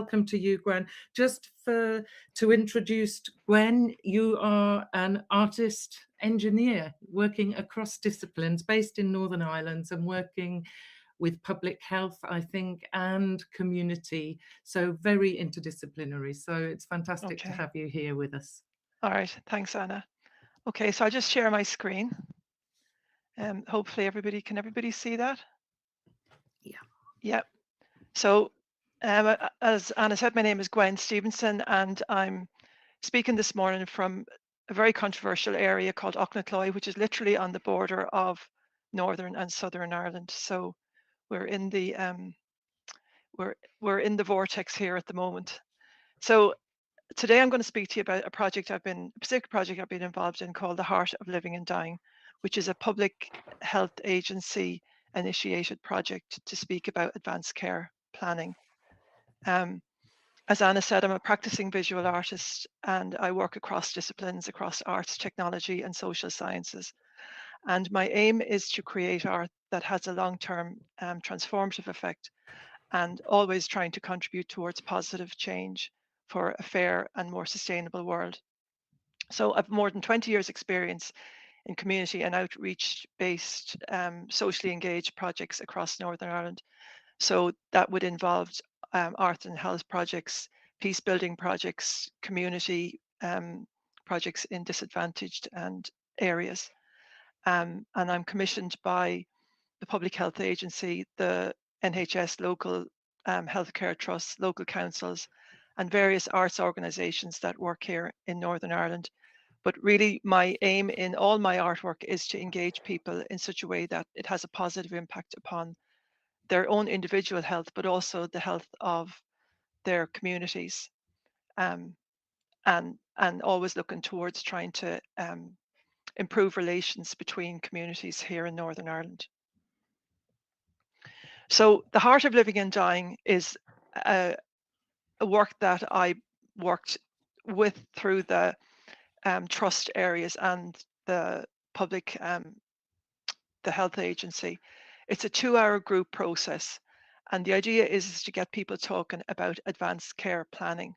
welcome to you, Gwen. Just to introduce Gwen, you are an artist engineer working across disciplines, based in Northern Ireland and working with public health, I think, and community. So very interdisciplinary. So it's fantastic to Okay. have you here with us. All right. Thanks, Anna. Okay, so I'll just share my screen. Hopefully can everybody see that? Yeah. Yeah. So as Anna said, my name is Gwen Stevenson, and I'm speaking this morning from a very controversial area called Ochnacloy, which is literally on the border of Northern and Southern Ireland. So we're in the we're in the vortex here at the moment. So today I'm going to speak to you about a particular project I've been involved in called the Heart of Living and Dying, which is a public health agency initiated project to speak about advanced care planning. As Anna said, I'm a practicing visual artist and I work across disciplines, across arts, technology, and social sciences. And my aim is to create art that has a long-term transformative effect and always trying to contribute towards positive change for a fair and more sustainable world. So I've more than 20 years experience in community and outreach based socially engaged projects across Northern Ireland. So that would involve art and health projects, peace building projects, community projects in disadvantaged and areas. And I'm commissioned by the Public Health Agency, the NHS local healthcare trusts, local councils, and various arts organisations that work here in Northern Ireland. But really, my aim in all my artwork is to engage people in such a way that it has a positive impact upon their own individual health, but also the health of their communities, um, and always looking towards trying to improve relations between communities here in Northern Ireland. So the Heart of Living and Dying is a work that I worked with through the trust areas and the public, the health agency. It's a 2-hour group process. And the idea is to get people talking about advanced care planning.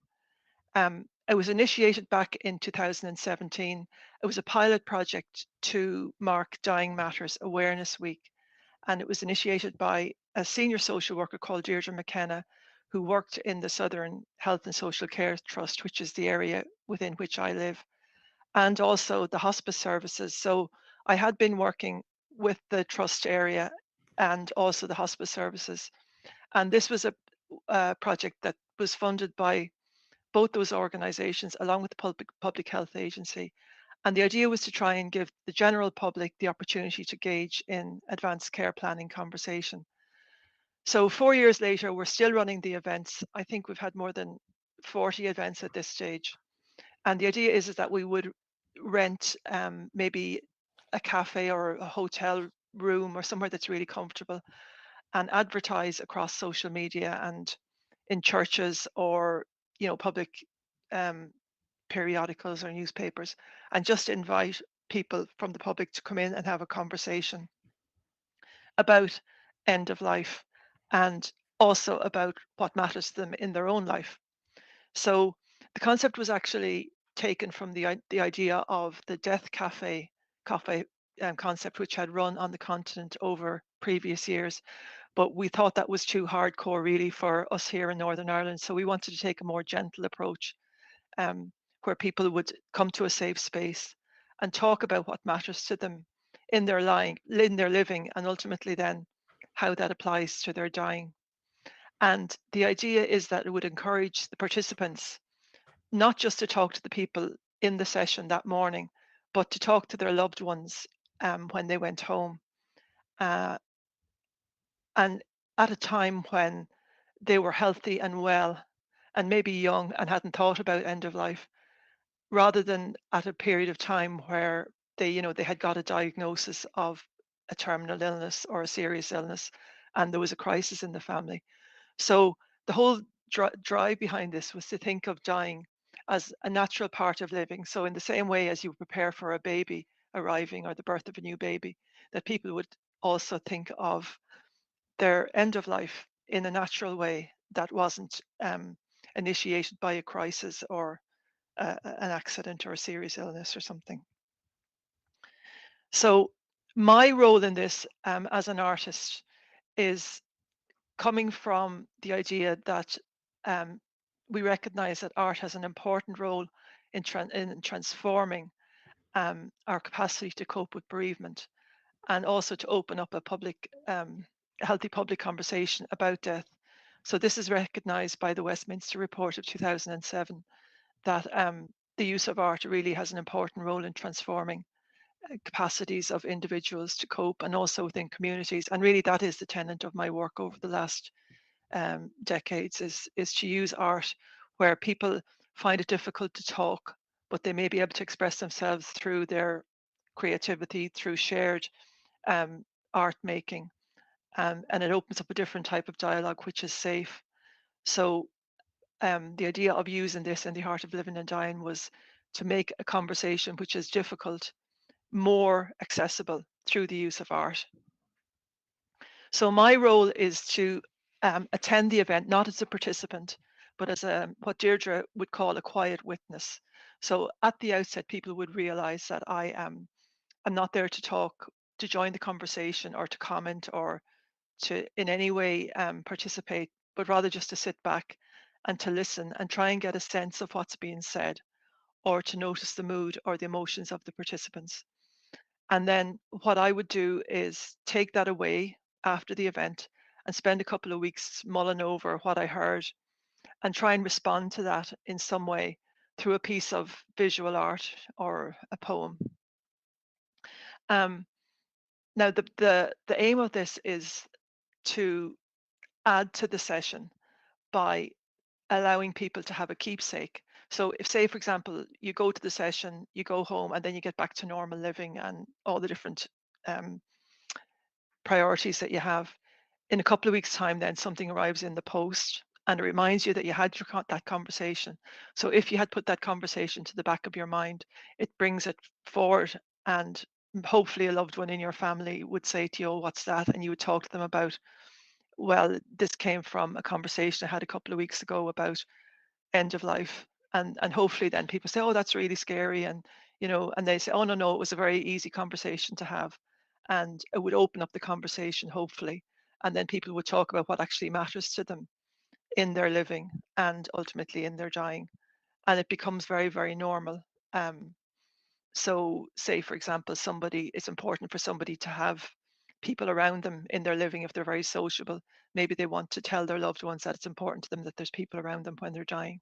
It was initiated back in 2017. It was a pilot project to mark Dying Matters Awareness Week. And it was initiated by a senior social worker called Deirdre McKenna, who worked in the Southern Health and Social Care Trust, which is the area within which I live, and also the hospice services. So I had been working with the trust area and also the hospice services. And this was a project that was funded by both those organizations along with the public health agency. And the idea was to try and give the general public the opportunity to engage in advanced care planning conversation. So 4 years later, we're still running the events. I think we've had more than 40 events at this stage. And the idea is that we would rent maybe a cafe or a hotel room or somewhere that's really comfortable and advertise across social media and in churches or public um, periodicals or newspapers, and just invite people from the public to come in and have a conversation about end of life and also about what matters to them in their own life. So the concept was actually taken from the idea of the Death Cafe concept, which had run on the continent over previous years. But we thought that was too hardcore, really, for us here in Northern Ireland. So we wanted to take a more gentle approach, where people would come to a safe space and talk about what matters to them in their living, and ultimately then how that applies to their dying. And the idea is that it would encourage the participants not just to talk to the people in the session that morning, but to talk to their loved ones when they went home. Uh, and at a time when they were healthy and well and maybe young and hadn't thought about end of life, rather than at a period of time where they had got a diagnosis of a terminal illness or a serious illness and there was a crisis in the family. So the whole drive behind this was to think of dying as a natural part of living. So in the same way as you prepare for a baby arriving or the birth of a new baby, that people would also think of their end of life in a natural way that wasn't initiated by a crisis or an accident or a serious illness or something. So my role in this as an artist is coming from the idea that um, we recognize that art has an important role in transforming our capacity to cope with bereavement, and also to open up a healthy public conversation about death. So this is recognized by the Westminster Report of 2007, that the use of art really has an important role in transforming capacities of individuals to cope, and also within communities. And really that is the tenet of my work over the last decades, is to use art where people find it difficult to talk, but they may be able to express themselves through their creativity, through shared um, art making, and it opens up a different type of dialogue which is safe. So the idea of using this in the Art of Living and Dying was to make a conversation which is difficult more accessible through the use of art. So my role is to attend the event, not as a participant, but as what Deirdre would call a quiet witness. So at the outset, people would realize that I'm not there to talk, to join the conversation, or to comment, or to in any way participate, but rather just to sit back and to listen and try and get a sense of what's being said, or to notice the mood or the emotions of the participants. And then what I would do is take that away after the event and spend a couple of weeks mulling over what I heard and try and respond to that in some way through a piece of visual art or a poem. Um, Now, the aim of this is to add to the session by allowing people to have a keepsake. So if, say, for example, you go to the session, you go home, and then you get back to normal living and all the different um, priorities that you have, in a couple of weeks' time, then something arrives in the post and it reminds you that you had that conversation. So if you had put that conversation to the back of your mind, it brings it forward, and hopefully a loved one in your family would say to you, "Oh, what's that?" And you would talk to them about, well, this came from a conversation I had a couple of weeks ago about end of life. And hopefully then people say, "Oh, that's really scary," and and they say, "Oh, no, no, it was a very easy conversation to have," and it would open up the conversation, hopefully, and then people would talk about what actually matters to them in their living and ultimately in their dying, and it becomes very, very normal. So say, for example, somebody it's important for somebody to have people around them in their living. If they're very sociable, maybe they want to tell their loved ones that it's important to them that there's people around them when they're dying.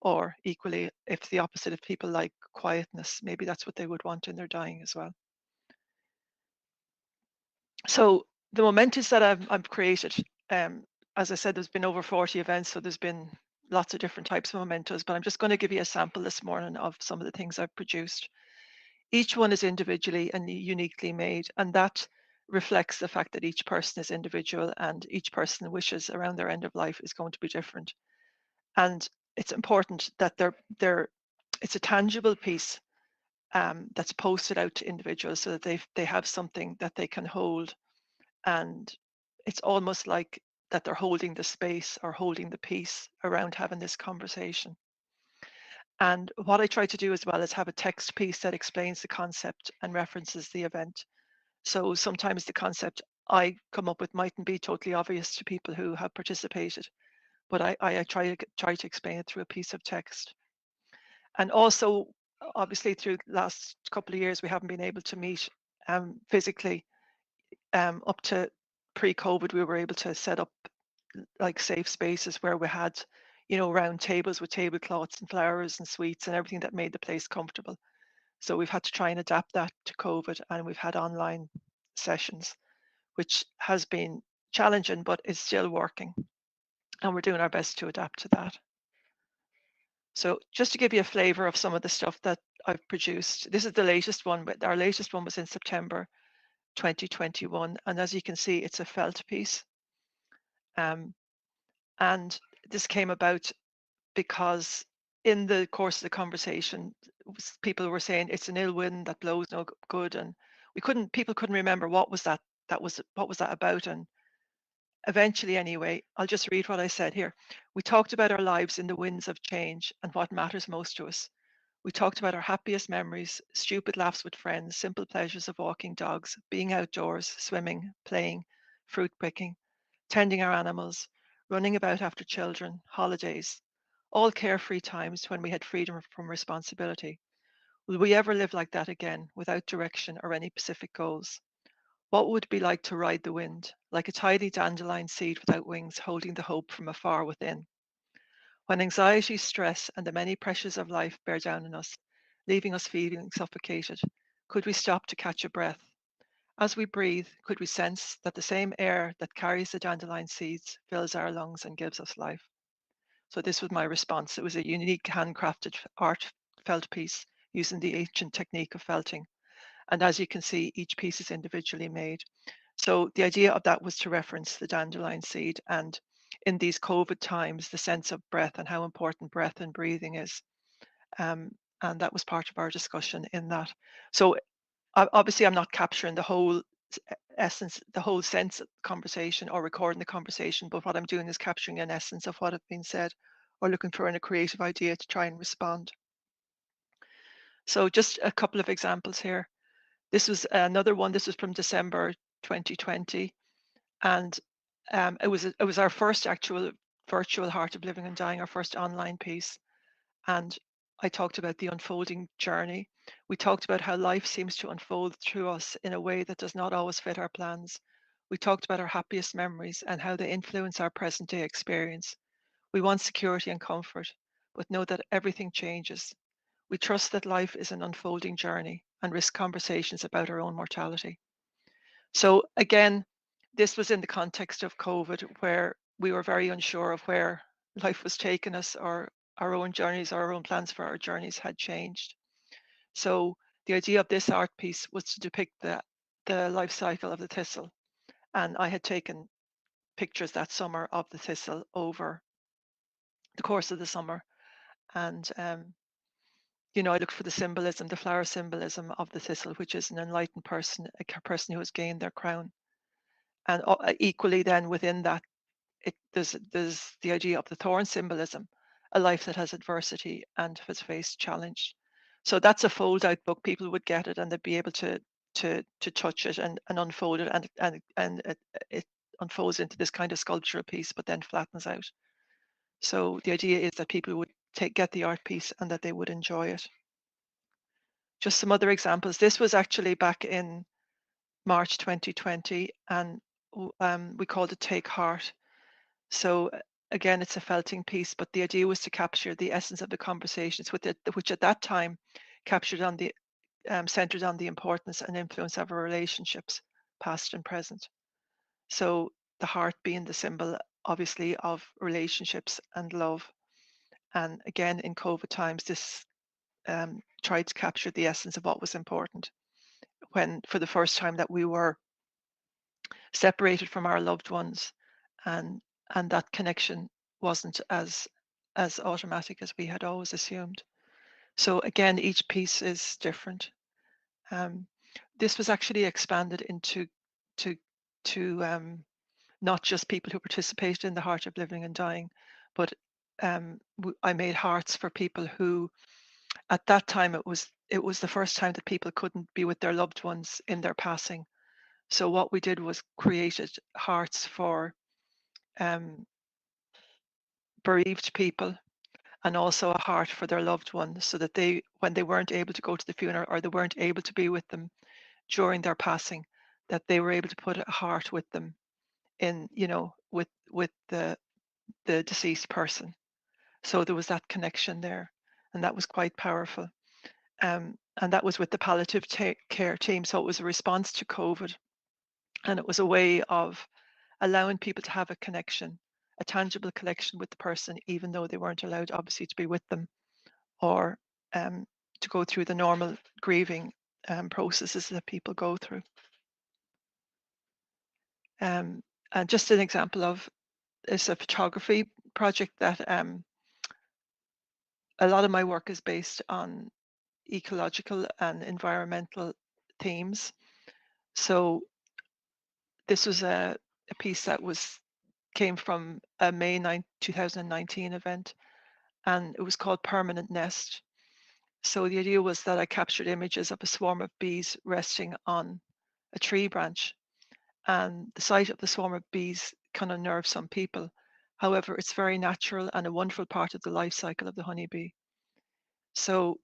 Or equally, if the opposite, if people like quietness, maybe that's what they would want in their dying as well. So the mementos that I've created, as I said, there's been over 40 events, so there's been lots of different types of mementos, but I'm just going to give you a sample this morning of some of the things I've produced. Each one is individually and uniquely made, and that reflects the fact that each person is individual and each person wishes around their end of life is going to be different. And it's important that it's a tangible piece that's posted out to individuals so that they have something that they can hold, and it's almost like that they're holding the space or holding the peace around having this conversation. And what I try to do as well is have a text piece that explains the concept and references the event. So sometimes the concept I come up with mightn't be totally obvious to people who have participated, but I try to explain it through a piece of text. And also, obviously, through the last couple of years, we haven't been able to meet physically. Up to pre-COVID, we were able to set up like safe spaces where we had, round tables with tablecloths and flowers and sweets and everything that made the place comfortable. So we've had to try and adapt that to COVID, and we've had online sessions, which has been challenging, but is still working. And we're doing our best to adapt to that. So just to give you a flavor of some of the stuff that I've produced, this is the latest one, but our latest one was in September 2021. And as you can see, it's a felt piece. And this came about because in the course of the conversation, people were saying it's an ill wind that blows no good. And people couldn't remember what was that about. And eventually anyway, I'll just read what I said here. We talked about our lives in the winds of change and what matters most to us. We talked about our happiest memories, stupid laughs with friends, simple pleasures of walking dogs, being outdoors, swimming, playing, fruit picking, tending our animals, running about after children, holidays, all carefree times when we had freedom from responsibility. Will we ever live like that again, without direction or any specific goals? What would it be like to ride the wind, like a tiny dandelion seed without wings, holding the hope from afar within? When anxiety, stress, and the many pressures of life bear down on us, leaving us feeling suffocated, could we stop to catch a breath? As we breathe, could we sense that the same air that carries the dandelion seeds fills our lungs and gives us life? So this was my response. It was a unique handcrafted art felt piece using the ancient technique of felting. And as you can see, each piece is individually made. So the idea of that was to reference the dandelion seed, and in these COVID times, the sense of breath and how important breath and breathing is. And that was part of our discussion in that. So obviously, I'm not capturing the whole essence, the whole sense of the conversation or recording the conversation, but what I'm doing is capturing an essence of what had been said or looking for a creative idea to try and respond. So just a couple of examples here. This was another one. This was from December 2020, and it was our first actual virtual Heart of Living and Dying, our first online piece. And I talked about the unfolding journey. We talked about how life seems to unfold through us in a way that does not always fit our plans. We talked about our happiest memories and how they influence our present day experience. We want security and comfort, but know that everything changes. We trust that life is an unfolding journey and risk conversations about our own mortality. So again, this was in the context of COVID, where we were very unsure of where life was taking us, or our own journeys, or our own plans for our journeys had changed. So the idea of this art piece was to depict the life cycle of the thistle. And I had taken pictures that summer of the thistle over the course of the summer. And I looked for the symbolism, the flower symbolism of the thistle, which is an enlightened person, a person who has gained their crown. And equally, then within that, there's the idea of the thorn symbolism, a life that has adversity and has faced challenge. So that's a fold out book. People would get it and they'd be able to touch it and unfold it, and it unfolds into this kind of sculptural piece, but then flattens out. So the idea is that people would get the art piece and that they would enjoy it. Just some other examples. This was actually back in March 2020, and we called it Take Heart. So again, it's a felting piece, but the idea was to capture the essence of the conversations with it, which at that time captured on the centered on the importance and influence of our relationships, past and present. So the heart being the symbol, obviously, of relationships and love. And again, in COVID times, this tried to capture the essence of what was important when, for the first time, that we were separated from our loved ones, and that connection wasn't as automatic as we had always assumed. So again, each piece is different. This was actually expanded into to not just people who participated in the Heart of Living and Dying, but I made hearts for people who, at that time, it was the first time that people couldn't be with their loved ones in their passing. So what we did was created hearts for um, bereaved people, and also a heart for their loved ones, so that they, when they weren't able to go to the funeral or they weren't able to be with them during their passing, that they were able to put a heart with them in, with the deceased person. So there was that connection there, and that was quite powerful. And that was with the palliative care team. So it was a response to COVID, and it was a way of allowing people to have a connection, a tangible connection with the person, even though they weren't allowed, obviously, to be with them, or to go through the normal grieving processes that people go through. And just an example of is a photography project that a lot of my work is based on ecological and environmental themes. So this was a piece that was came from a May 9, 2019 event, and it was called Permanent Nest. So the idea was that I captured images of a swarm of bees resting on a tree branch, and the sight of the swarm of bees can unnerve some people. However, it's very natural and a wonderful part of the life cycle of the honeybee. So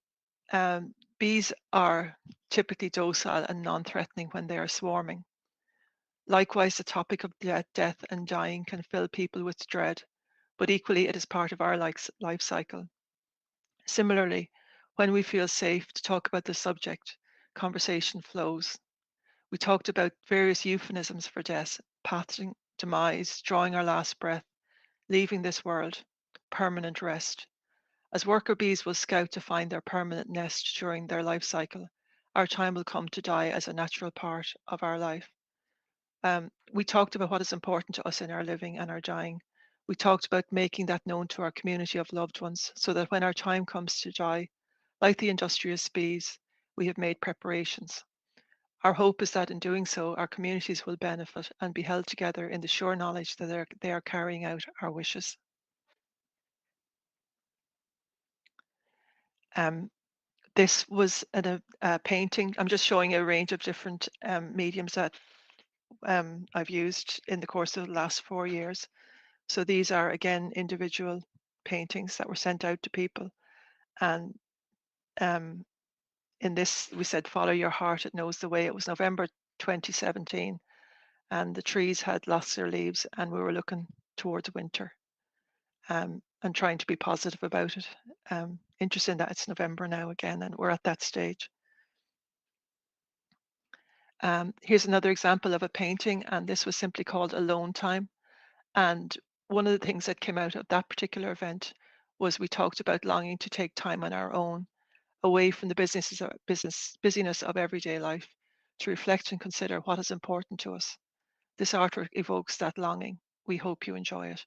bees are typically docile and non-threatening when they are swarming. Likewise, the topic of death and dying can fill people with dread, but equally it is part of our life cycle. Similarly, when we feel safe to talk about the subject, conversation flows. We talked about various euphemisms for death: passing, demise, drawing our last breath, leaving this world, permanent rest. As worker bees will scout to find their permanent nest during their life cycle, our time will come to die as a natural part of our life. We talked about what is important to us in our living and our dying. We talked about making that known to our community of loved ones so that when our time comes to die, like the industrious bees, we have made preparations. Our hope is that in doing so, our communities will benefit and be held together in the sure knowledge that they are carrying out our wishes. Um, this was a painting. I'm just showing a range of different mediums that I've used in the course of the last 4 years. So these are, again, individual paintings that were sent out to people. And um, in this, we said, follow your heart, it knows the way. It was November 2017, and the trees had lost their leaves, and we were looking towards winter and trying to be positive about it. Interesting that it's November now again, and we're at that stage. Here's another example of a painting, and this was simply called Alone Time. And one of the things that came out of that particular event was we talked about longing to take time on our own, away from the busyness of everyday life, to reflect and consider what is important to us. This artwork evokes that longing. We hope you enjoy it.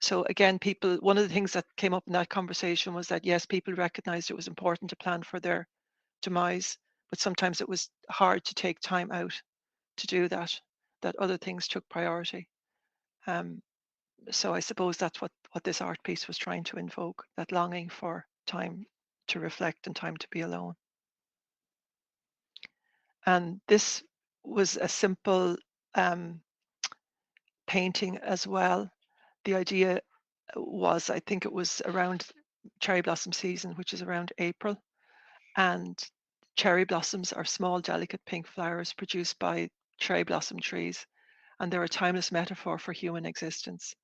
So again, people, one of the things that came up in that conversation was that yes, people recognized it was important to plan for their demise, but sometimes it was hard to take time out to do that, that other things took priority. So I suppose that's what this art piece was trying to invoke, that longing for time to reflect and time to be alone. And this was a simple painting as well. The idea was, I think it was around cherry blossom season, which is around April. And cherry blossoms are small, delicate pink flowers produced by cherry blossom trees. And they're a timeless metaphor for human existence.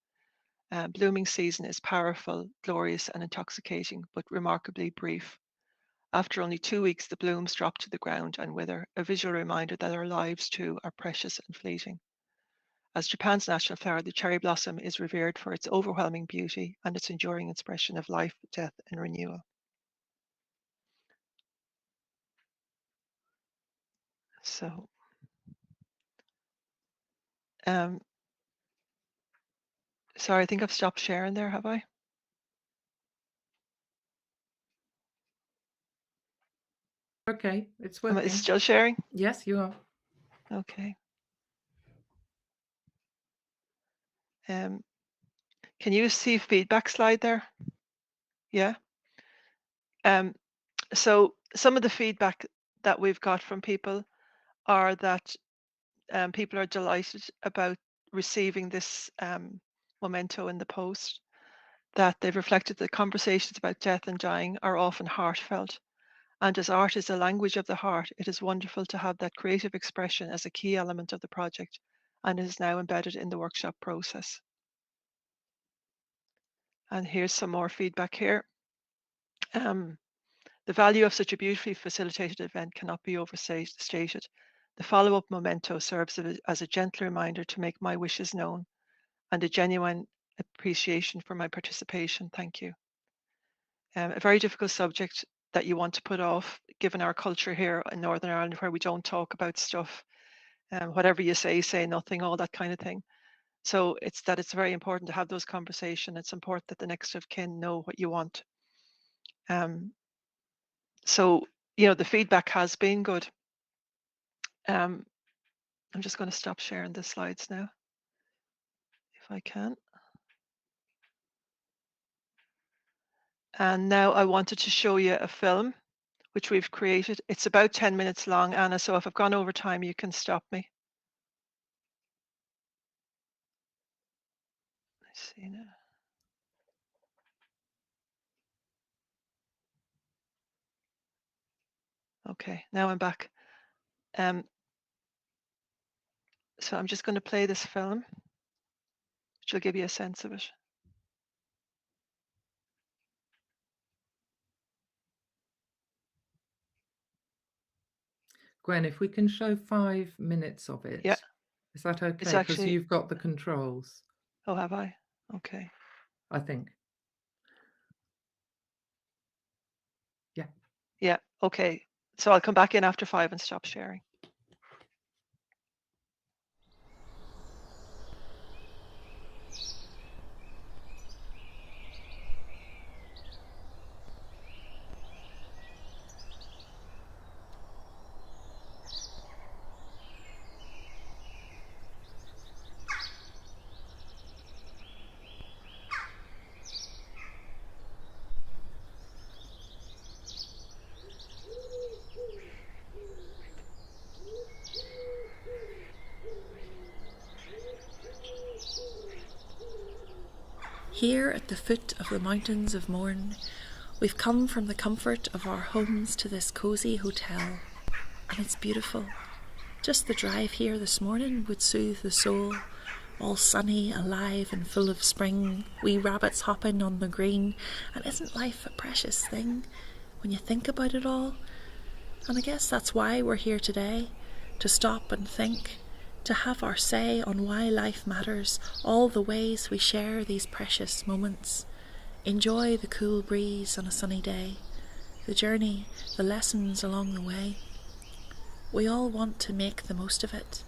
Blooming season is powerful, glorious, and intoxicating, but remarkably brief. After only 2 weeks, the blooms drop to the ground and wither, a visual reminder that our lives too are precious and fleeting. As Japan's national flower, the cherry blossom is revered for its overwhelming beauty and its enduring expression of life, death, and renewal. So, um, sorry, I think I've stopped sharing there, have I? Okay, it's Am I working. still sharing? Yes, you are. Okay. Can you see feedback slide there? Yeah. Um, so some of the feedback that we've got from people are that people are delighted about receiving this memento in the post, that they've reflected that conversations about death and dying are often heartfelt. And as art is a language of the heart, it is wonderful to have that creative expression as a key element of the project and is now embedded in the workshop process. And here's some more feedback here. Um, the value of such a beautifully facilitated event cannot be overstated. The follow-up memento serves as a gentle reminder to make my wishes known and a genuine appreciation for my participation. Thank you. A very difficult subject that you want to put off, given our culture here in Northern Ireland, where we don't talk about stuff. Whatever you say nothing, all that kind of thing. So it's very important to have those conversations. It's important that the next of kin know what you want. Um, so, the feedback has been good. I'm just going to stop sharing the slides now. if I can. And now I wanted to show you a film which we've created. It's about 10 minutes long, Anna, so if I've gone over time, you can stop me. Let's see now. Okay, now I'm back. So I'm just going to play this film, which will give you a sense of it. Gwen, if we can show 5 minutes of it, Yeah, is that okay? it's Because actually. you've got the controls, Oh, have I? Okay. I think. Yeah. Yeah, okay. So I'll come back in after 5 and stop sharing. Here at the foot of the mountains of Mourne, we've come from the comfort of our homes to this cosy hotel, and it's beautiful. Just the drive here this morning would soothe the soul, all sunny, alive and full of spring, wee rabbits hopping on the green, and isn't life a precious thing when you think about it all? And I guess that's why we're here today, to stop and think, to have our say on why life matters, all the ways we share these precious moments. Enjoy the cool breeze on a sunny day, the journey, the lessons along the way. We all want to make the most of it.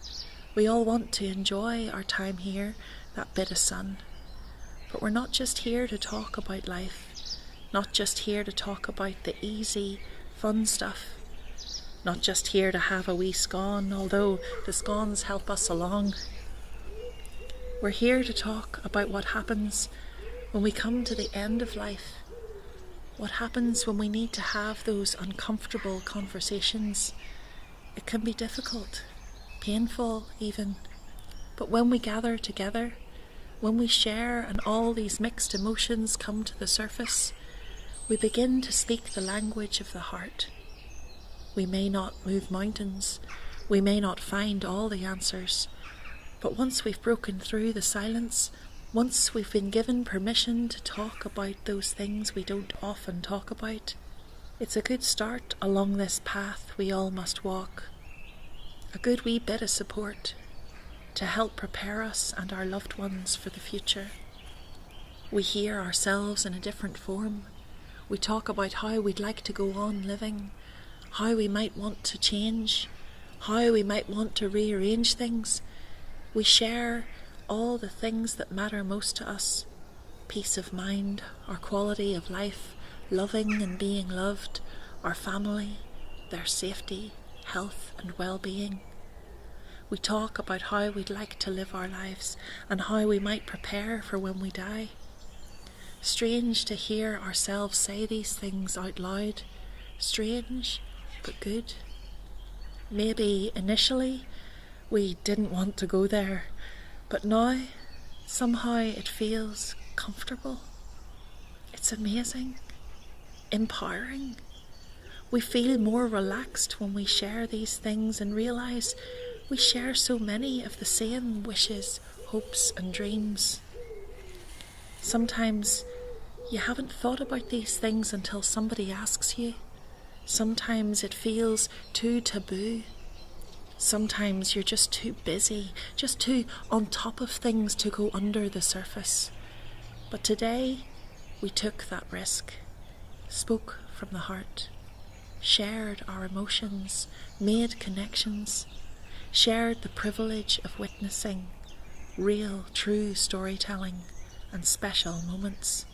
We all want to enjoy our time here, that bit of sun. But we're not just here to talk about life, not just here to talk about the easy, fun stuff. Not just here to have a wee scone, although the scones help us along. We're here to talk about what happens when we come to the end of life. What happens when we need to have those uncomfortable conversations. It can be difficult, painful even. But when we gather together, when we share and all these mixed emotions come to the surface, we begin to speak the language of the heart. We may not move mountains, we may not find all the answers, but once we've broken through the silence, once we've been given permission to talk about those things we don't often talk about, it's a good start along this path we all must walk. A good wee bit of support to help prepare us and our loved ones for the future. We hear ourselves in a different form. We talk about how we'd like to go on living, how we might want to change, how we might want to rearrange things. We share all the things that matter most to us. Peace of mind, our quality of life, loving and being loved, our family, their safety, health and well-being. We talk about how we'd like to live our lives and how we might prepare for when we die. Strange to hear ourselves say these things out loud. Strange, but good. Maybe initially we didn't want to go there, but now somehow it feels comfortable. It's amazing, empowering. We feel more relaxed when we share these things and realise we share so many of the same wishes, hopes and dreams. Sometimes you haven't thought about these things until somebody asks you. Sometimes it feels too taboo. Sometimes you're just too busy, just too on top of things to go under the surface. But today, we took that risk, spoke from the heart, shared our emotions, made connections, shared the privilege of witnessing real, true storytelling and special moments.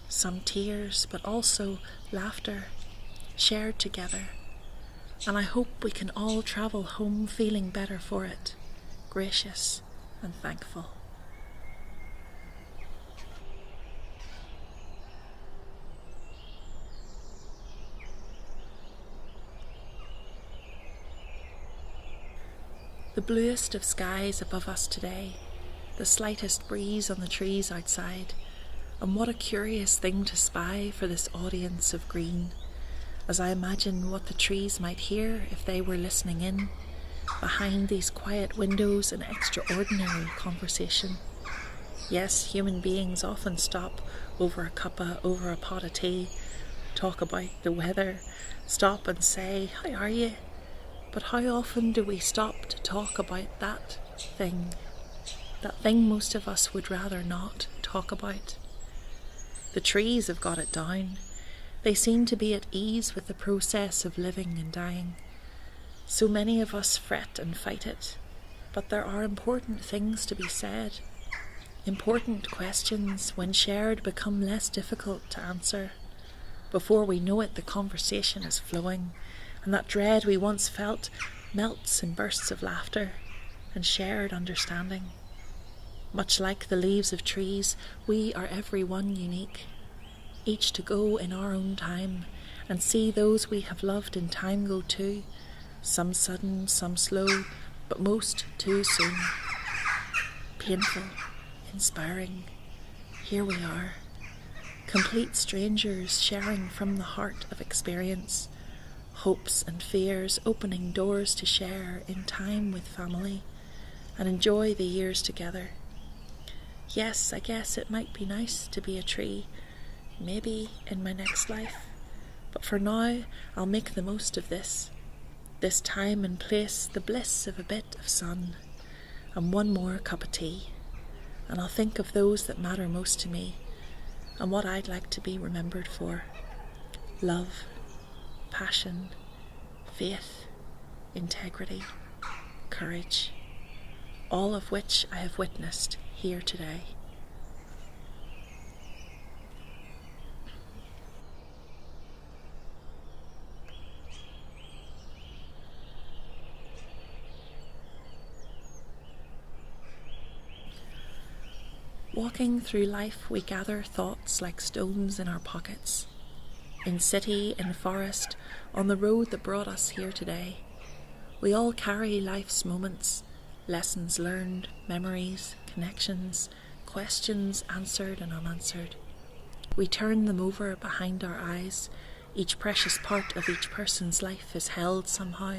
Some tears, but also laughter, shared together. And I hope we can all travel home feeling better for it, gracious and thankful. the bluest of skies above us today, the slightest breeze on the trees outside, and what a curious thing to spy for this audience of green, as I imagine what the trees might hear if they were listening in, behind these quiet windows in extraordinary conversation. Yes, human beings often stop over a cuppa, over a pot of tea, talk about the weather, stop and say, "How are you?" But how often do we stop to talk about that thing most of us would rather not talk about? The trees have got it down. They seem to be at ease with the process of living and dying. So many of us fret and fight it, but there are important things to be said. Important questions, when shared, become less difficult to answer. Before we know it, the conversation is flowing, and that dread we once felt melts in bursts of laughter and shared understanding. Much like the leaves of trees, we are every one unique, each to go in our own time and see those we have loved in time go too, some sudden, some slow, but most too soon. Painful, inspiring, here we are, complete strangers sharing from the heart of experience, hopes and fears, opening doors to share in time with family and enjoy the years together. Yes, I guess it might be nice to be a tree, maybe in my next life, but for now I'll make the most of this time and place, the bliss of a bit of sun and one more cup of tea, and I'll think of those that matter most to me and what I'd like to be remembered for. Love, passion, faith, integrity, courage, all of which I have witnessed here today. Walking through life, we gather thoughts like stones in our pockets. In city, in forest, on the road that brought us here today, we all carry life's moments, lessons learned, memories, connections, questions answered and unanswered. We turn them over behind our eyes. Each precious part of each person's life is held somehow,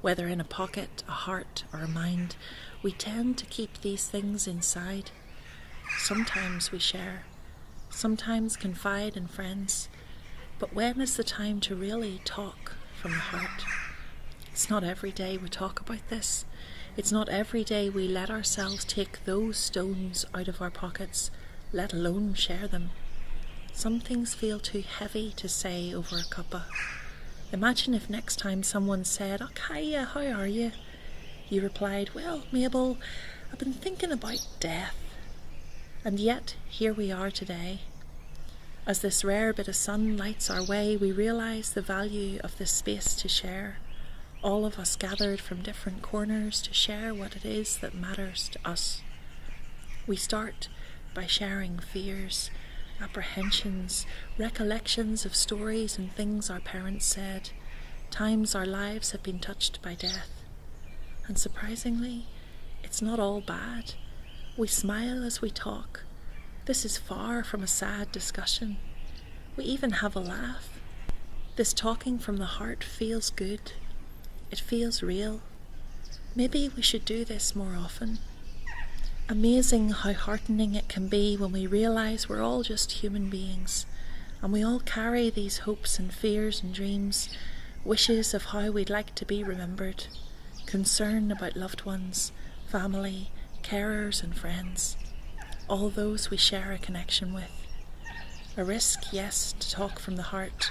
whether in a pocket, a heart, or a mind. We tend to keep these things inside. Sometimes we share, sometimes confide in friends, but when is the time to really talk from the heart? It's not every day we talk about this. It's not every day we let ourselves take those stones out of our pockets, let alone share them. Some things feel too heavy to say over a cuppa. Imagine if next time someone said, "Oh, Kaya, how are you?" You replied, "Well, Mabel, I've been thinking about death." And yet, here we are today. As this rare bit of sun lights our way, we realise the value of this space to share. All of us gathered from different corners to share what it is that matters to us. We start by sharing fears, apprehensions, recollections of stories and things our parents said, times our lives have been touched by death. And surprisingly, it's not all bad. We smile as we talk. This is far from a sad discussion. We even have a laugh. This talking from the heart feels good. It feels real. Maybe we should do this more often. Amazing how heartening it can be when we realise we're all just human beings, and we all carry these hopes and fears and dreams, wishes of how we'd like to be remembered, concern about loved ones, family, carers and friends, all those we share a connection with. A risk, yes, to talk from the heart,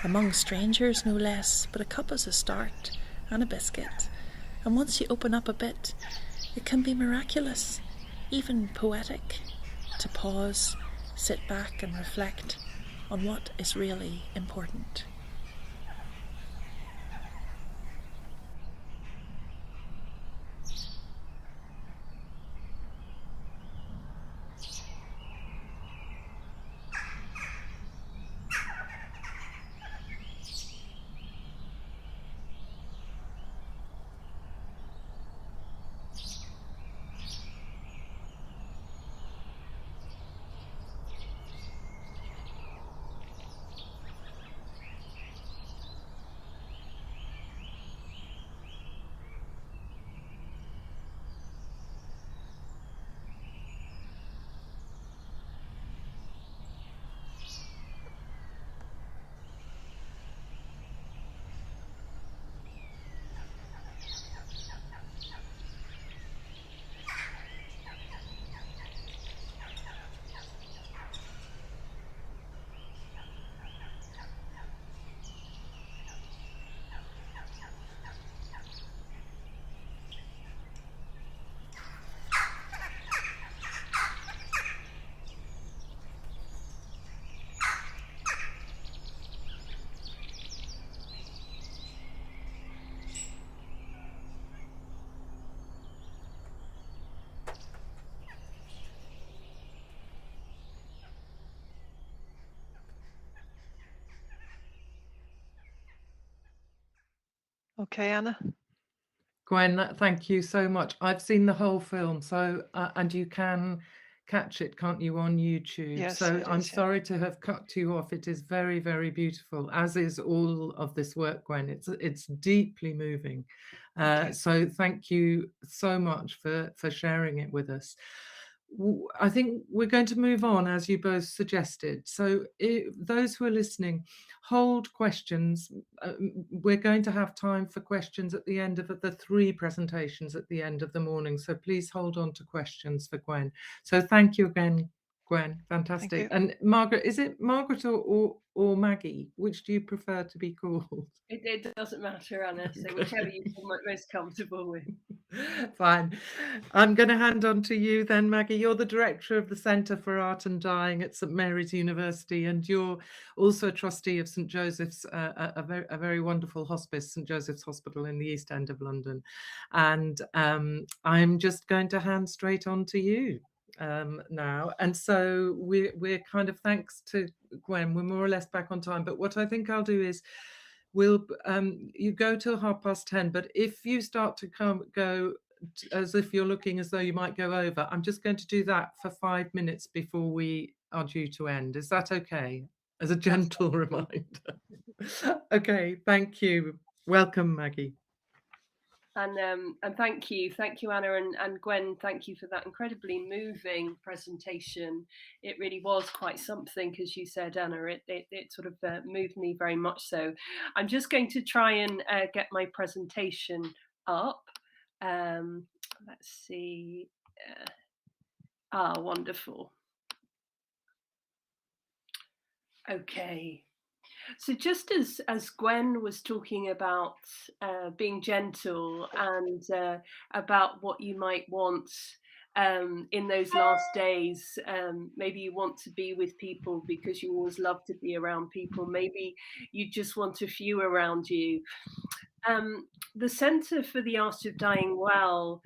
among strangers no less, but a cup is a start, and a biscuit, and once you open up a bit, it can be miraculous, even poetic, to pause, sit back and reflect on what is really important. Okay, Anna. Gwen, thank you so much. I've seen the whole film, so and you can catch it, can't you, on YouTube? Yes, So it I'm is. Yeah. sorry to have cut you off. It is very, very beautiful, as is all of this work, Gwen. It's deeply moving. So thank you so much for sharing it with us. I think we're going to move on, as you both suggested. So those who are listening, hold questions. We're going to have time for questions at the end of the 3 presentations at the end of the morning. So please hold on to questions for Gwen. So thank you again, Gwen. Fantastic. And Margaret, is it Margaret or Maggie? Which do you prefer to be called? It doesn't matter, Anna. So whichever you feel most comfortable with. Fine. I'm going to hand on to you then, Maggie. You're the director of the Centre for Art and Dying at St Mary's University, and you're also a trustee of St Joseph's, a very wonderful hospice, St Joseph's Hospital in the East End of London. And I'm just going to hand straight on to you now. And so we're kind of, thanks to Gwen, we're more or less back on time. But what I think I'll do is, you go till 10:30, but if you start to go as if you're looking as though you might go over, I'm just going to do that for 5 minutes before we are due to end. Is that okay? As a gentle reminder. Okay, thank you. Welcome, Maggie. And thank you, Anna, and Gwen. Thank you for that incredibly moving presentation. It really was quite something, as you said, Anna. It sort of moved me very much so. I'm just going to try and get my presentation up. Let's see. Wonderful. Okay. So just as Gwen was talking about being gentle and about what you might want in those last days, maybe you want to be with people because you always love to be around people. Maybe you just want a few around you. The Centre for the Art of Dying Well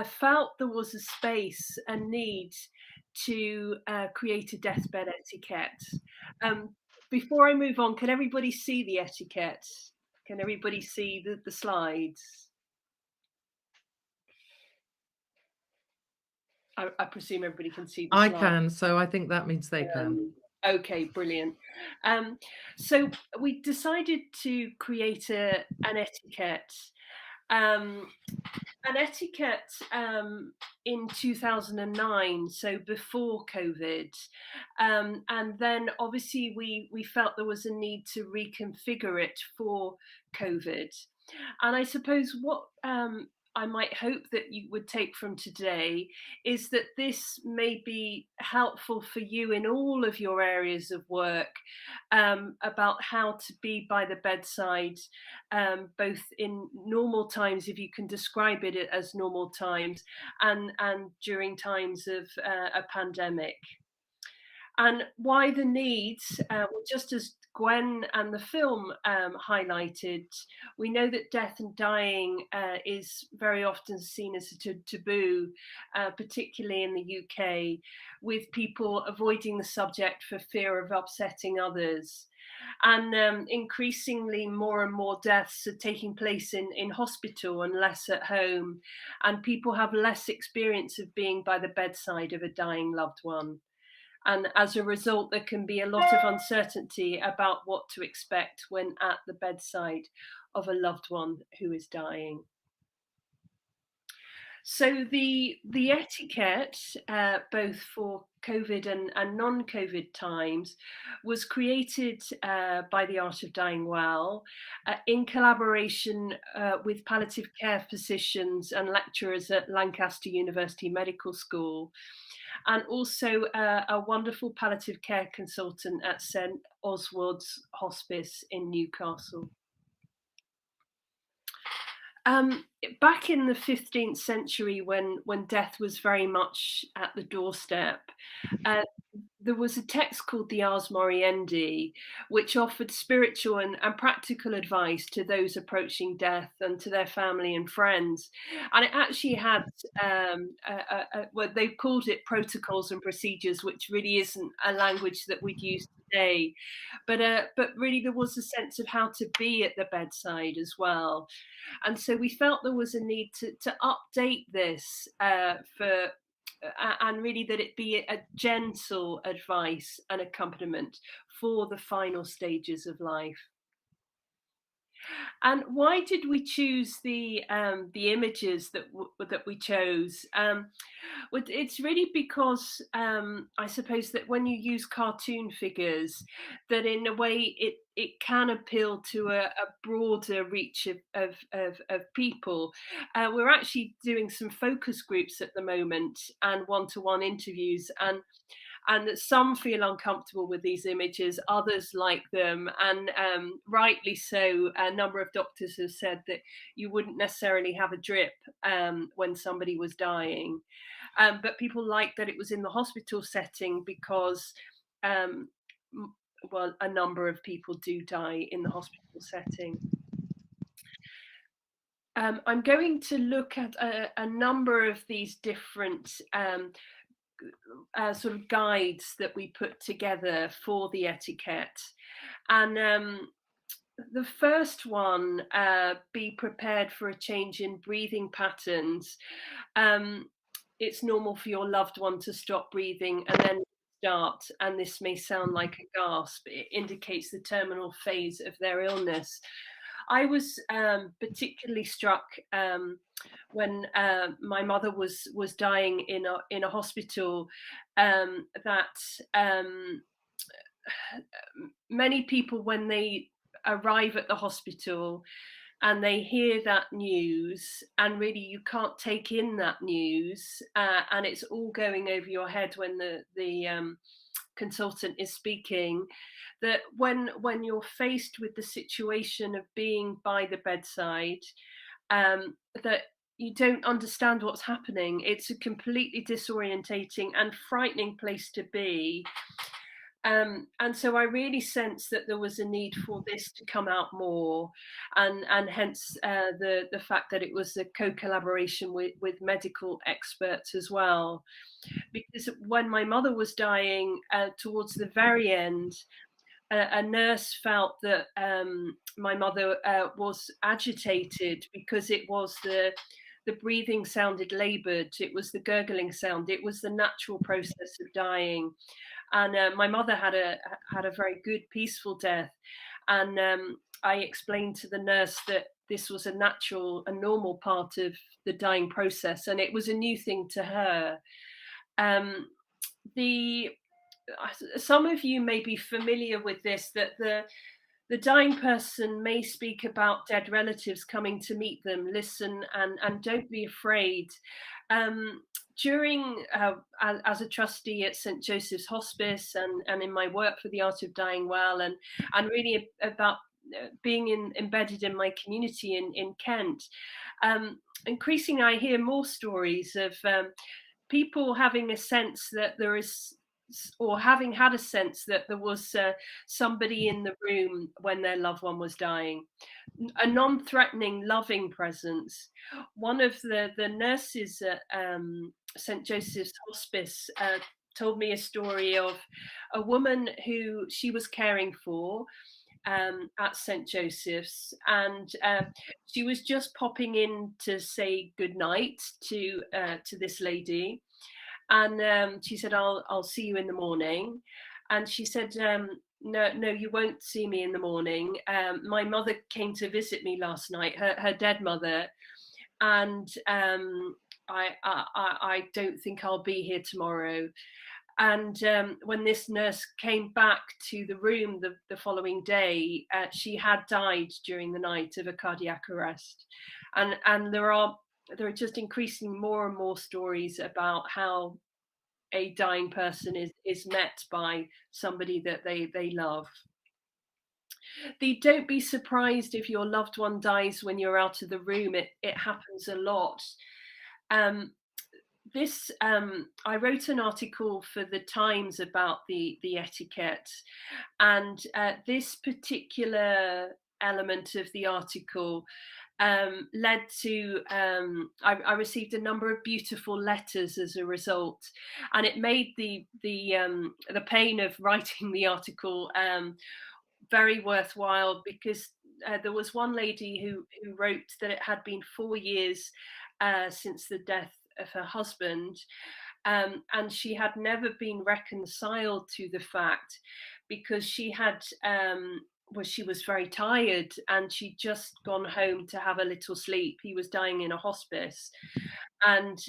felt there was a space, a need to create a deathbed etiquette. Before I move on, can everybody see the etiquette? Can everybody see the slides? I presume everybody can see the slides. I can, so I think that means they can. Okay, brilliant. So we decided to create an etiquette. An etiquette in 2009, so before COVID, and then obviously we felt there was a need to reconfigure it for COVID. And I suppose what I might hope that you would take from today is that this may be helpful for you in all of your areas of work, about how to be by the bedside, both in normal times, if you can describe it as normal times, and during times of a pandemic. And why the needs, just as Gwen and the film highlighted, we know that death and dying is very often seen as a taboo, particularly in the UK, with people avoiding the subject for fear of upsetting others. And increasingly more and more deaths are taking place in hospital and less at home, and people have less experience of being by the bedside of a dying loved one. And as a result, there can be a lot of uncertainty about what to expect when at the bedside of a loved one who is dying. So the etiquette, both for COVID and non-COVID times, was created by the Art of Dying Well in collaboration with palliative care physicians and lecturers at Lancaster University Medical School, and also a wonderful palliative care consultant at St Oswald's Hospice in Newcastle. Back in the 15th century, when death was very much at the doorstep, there was a text called the Ars Moriendi, which offered spiritual and practical advice to those approaching death and to their family and friends. And it actually had, well, they called it protocols and procedures, which really isn't a language that we'd use day. But really there was a sense of how to be at the bedside as well. And so we felt there was a need to update this and really that it be a gentle advice and accompaniment for the final stages of life. And why did we choose the images that we chose? It's really because I suppose that when you use cartoon figures, that in a way it can appeal to a broader reach of people. We're actually doing some focus groups at the moment and one-to-one interviews, and that some feel uncomfortable with these images, others like them, and rightly so. A number of doctors have said that you wouldn't necessarily have a drip when somebody was dying, but people liked that it was in the hospital setting because, well, a number of people do die in the hospital setting. I'm going to look at a number of these different sort of guides that we put together for the etiquette. And the first one, be prepared for a change in breathing patterns. It's normal for your loved one to stop breathing and then start, and this may sound like a gasp. It indicates the terminal phase of their illness. I was particularly struck when my mother was dying in a hospital, that many people, when they arrive at the hospital and they hear that news, and really you can't take in that news, and it's all going over your head when the consultant is speaking, that when you're faced with the situation of being by the bedside, that you don't understand what's happening. It's a completely disorientating and frightening place to be. And so I really sensed that there was a need for this to come out more, and hence the fact that it was a co-collaboration with medical experts as well. Because when my mother was dying, towards the very end, a nurse felt that my mother was agitated because it was the breathing sounded laboured, it was the gurgling sound, it was the natural process of dying. And my mother had a very good, peaceful death. And I explained to the nurse that this was a natural, a normal part of the dying process, and it was a new thing to her. Some of you may be familiar with this, that the dying person may speak about dead relatives coming to meet them. Listen and don't be afraid. During, as a trustee at St. Joseph's Hospice, and in my work for the Art of Dying Well, and really about being embedded in my community in Kent, increasingly I hear more stories of people having a sense that there is, or having had a sense that there was somebody in the room when their loved one was dying, a non-threatening, loving presence. One of the nurses at St. Joseph's Hospice told me a story of a woman who she was caring for at St. Joseph's, and she was just popping in to say goodnight to this lady. And she said, I'll see you in the morning. And she said, no, you won't see me in the morning. My mother came to visit me last night, her dead mother. And I don't think I'll be here tomorrow. And when this nurse came back to the room the following day, she had died during the night of a cardiac arrest. And there are just increasing more and more stories about how a dying person is met by somebody that they love. Don't be surprised if your loved one dies when you're out of the room. It happens a lot. I wrote an article for the Times about the etiquette, and this particular element of the article led to I received a number of beautiful letters as a result, and it made the pain of writing the article very worthwhile, because there was one lady who wrote that it had been 4 years since the death of her husband, and she had never been reconciled to the fact, because she had well, she was very tired and she'd just gone home to have a little sleep. He was dying in a hospice, and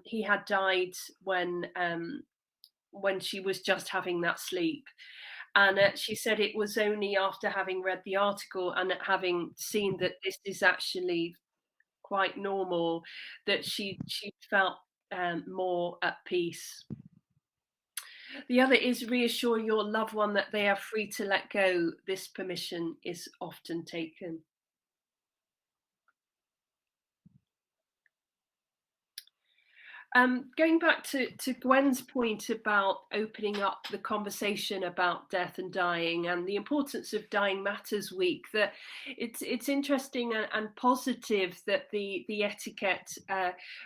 he had died when she was just having that sleep. And she said it was only after having read the article and having seen that this is actually quite normal that she felt more at peace. The other is reassure your loved one that they are free to let go. This permission is often taken. Going back to Gwen's point about opening up the conversation about death and dying and the importance of Dying Matters Week, that it's interesting and positive that the etiquette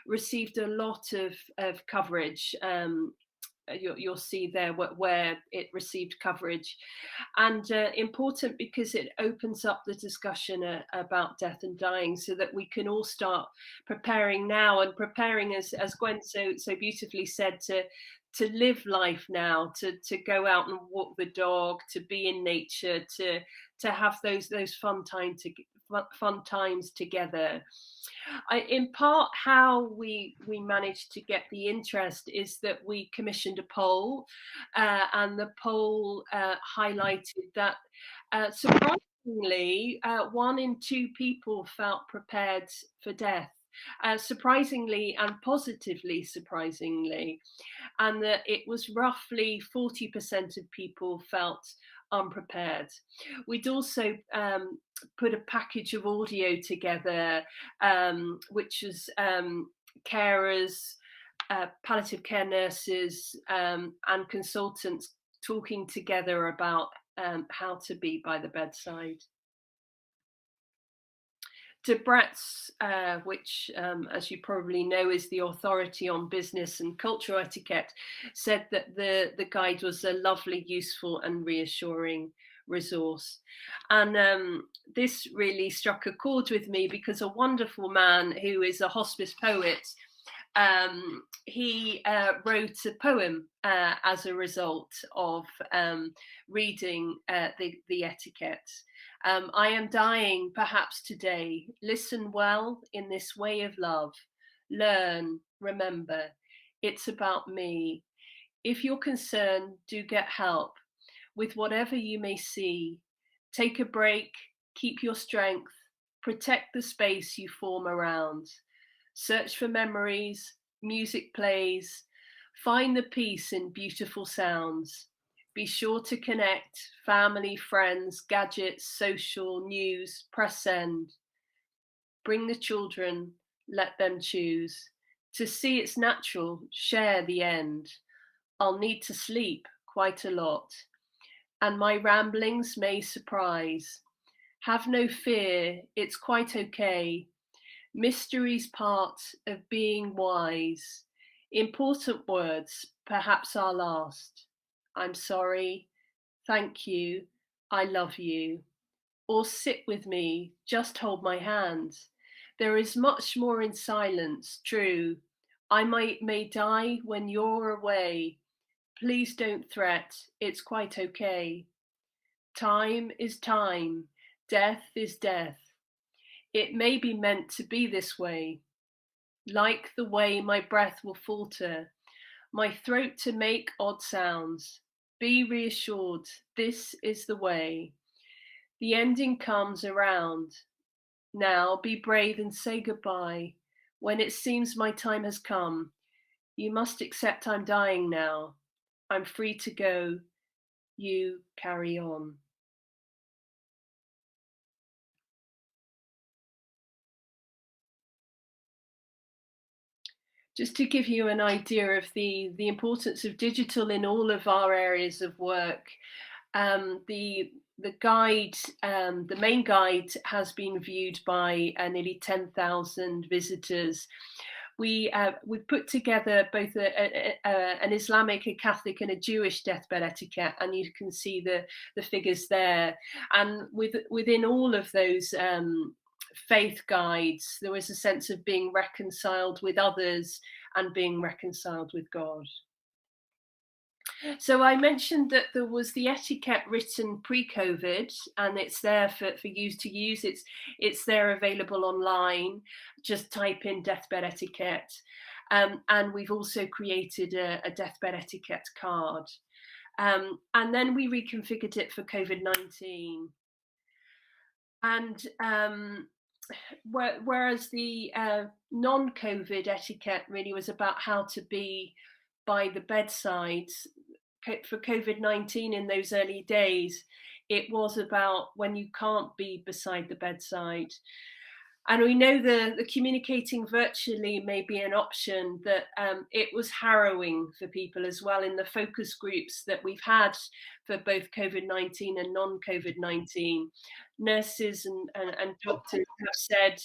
received a lot of coverage. You'll see there where it received coverage, and important because it opens up the discussion about death and dying, so that we can all start preparing now, and preparing, as Gwen so beautifully said, to live life now, to go out and walk the dog, to be in nature, to have those fun times together. In part, how we managed to get the interest is that we commissioned a poll, and the poll highlighted that surprisingly, 1 in 2 people felt prepared for death. Surprisingly and positively surprisingly, and that it was roughly 40% of people felt unprepared. We'd also put a package of audio together, which was carers, palliative care nurses, and consultants talking together about how to be by the bedside. Disparate, which, as you probably know, is the authority on business and cultural etiquette, said that the guide was a lovely, useful and reassuring resource. And this really struck a chord with me, because a wonderful man who is a hospice poet, he wrote a poem as a result of reading the etiquette. I am dying perhaps today. Listen well in this way of love. Learn, remember, it's about me. If you're concerned, do get help with whatever you may see. Take a break, keep your strength, protect the space you form around. Search for memories, music plays, find the peace in beautiful sounds. Be sure to connect, family, friends, gadgets, social, news, press send. Bring the children, let them choose. To see it's natural, share the end. I'll need to sleep quite a lot, and my ramblings may surprise. Have no fear, it's quite okay. Mystery's part of being wise. Important words, perhaps our last. I'm sorry, thank you, I love you. Or sit with me, just hold my hand. There is much more in silence, true. I may die when you're away. Please don't threat, it's quite okay. Time is time, death is death. It may be meant to be this way. Like the way my breath will falter, my throat to make odd sounds. Be reassured, this is the way. The ending comes around. Now be brave and say goodbye. When it seems my time has come, you must accept I'm dying now. I'm free to go. You carry on. Just to give you an idea of the importance of digital in all of our areas of work, the the guide, the main guide, has been viewed by nearly 10,000 visitors. We put together both an Islamic, a Catholic, and a Jewish deathbed etiquette, and you can see the figures there. And within all of those faith guides, there was a sense of being reconciled with others and being reconciled with God. So I mentioned that there was the etiquette written pre-COVID, and it's there for you to use. It's there available online. Just type in deathbed etiquette. And we've also created a deathbed etiquette card. And then we reconfigured it for COVID-19. And whereas the non-COVID etiquette really was about how to be by the bedside, for COVID-19 in those early days, it was about when you can't be beside the bedside. And we know the communicating virtually may be an option, that it was harrowing for people as well in the focus groups that we've had for both COVID-19 and non-COVID-19. Nurses and doctors have said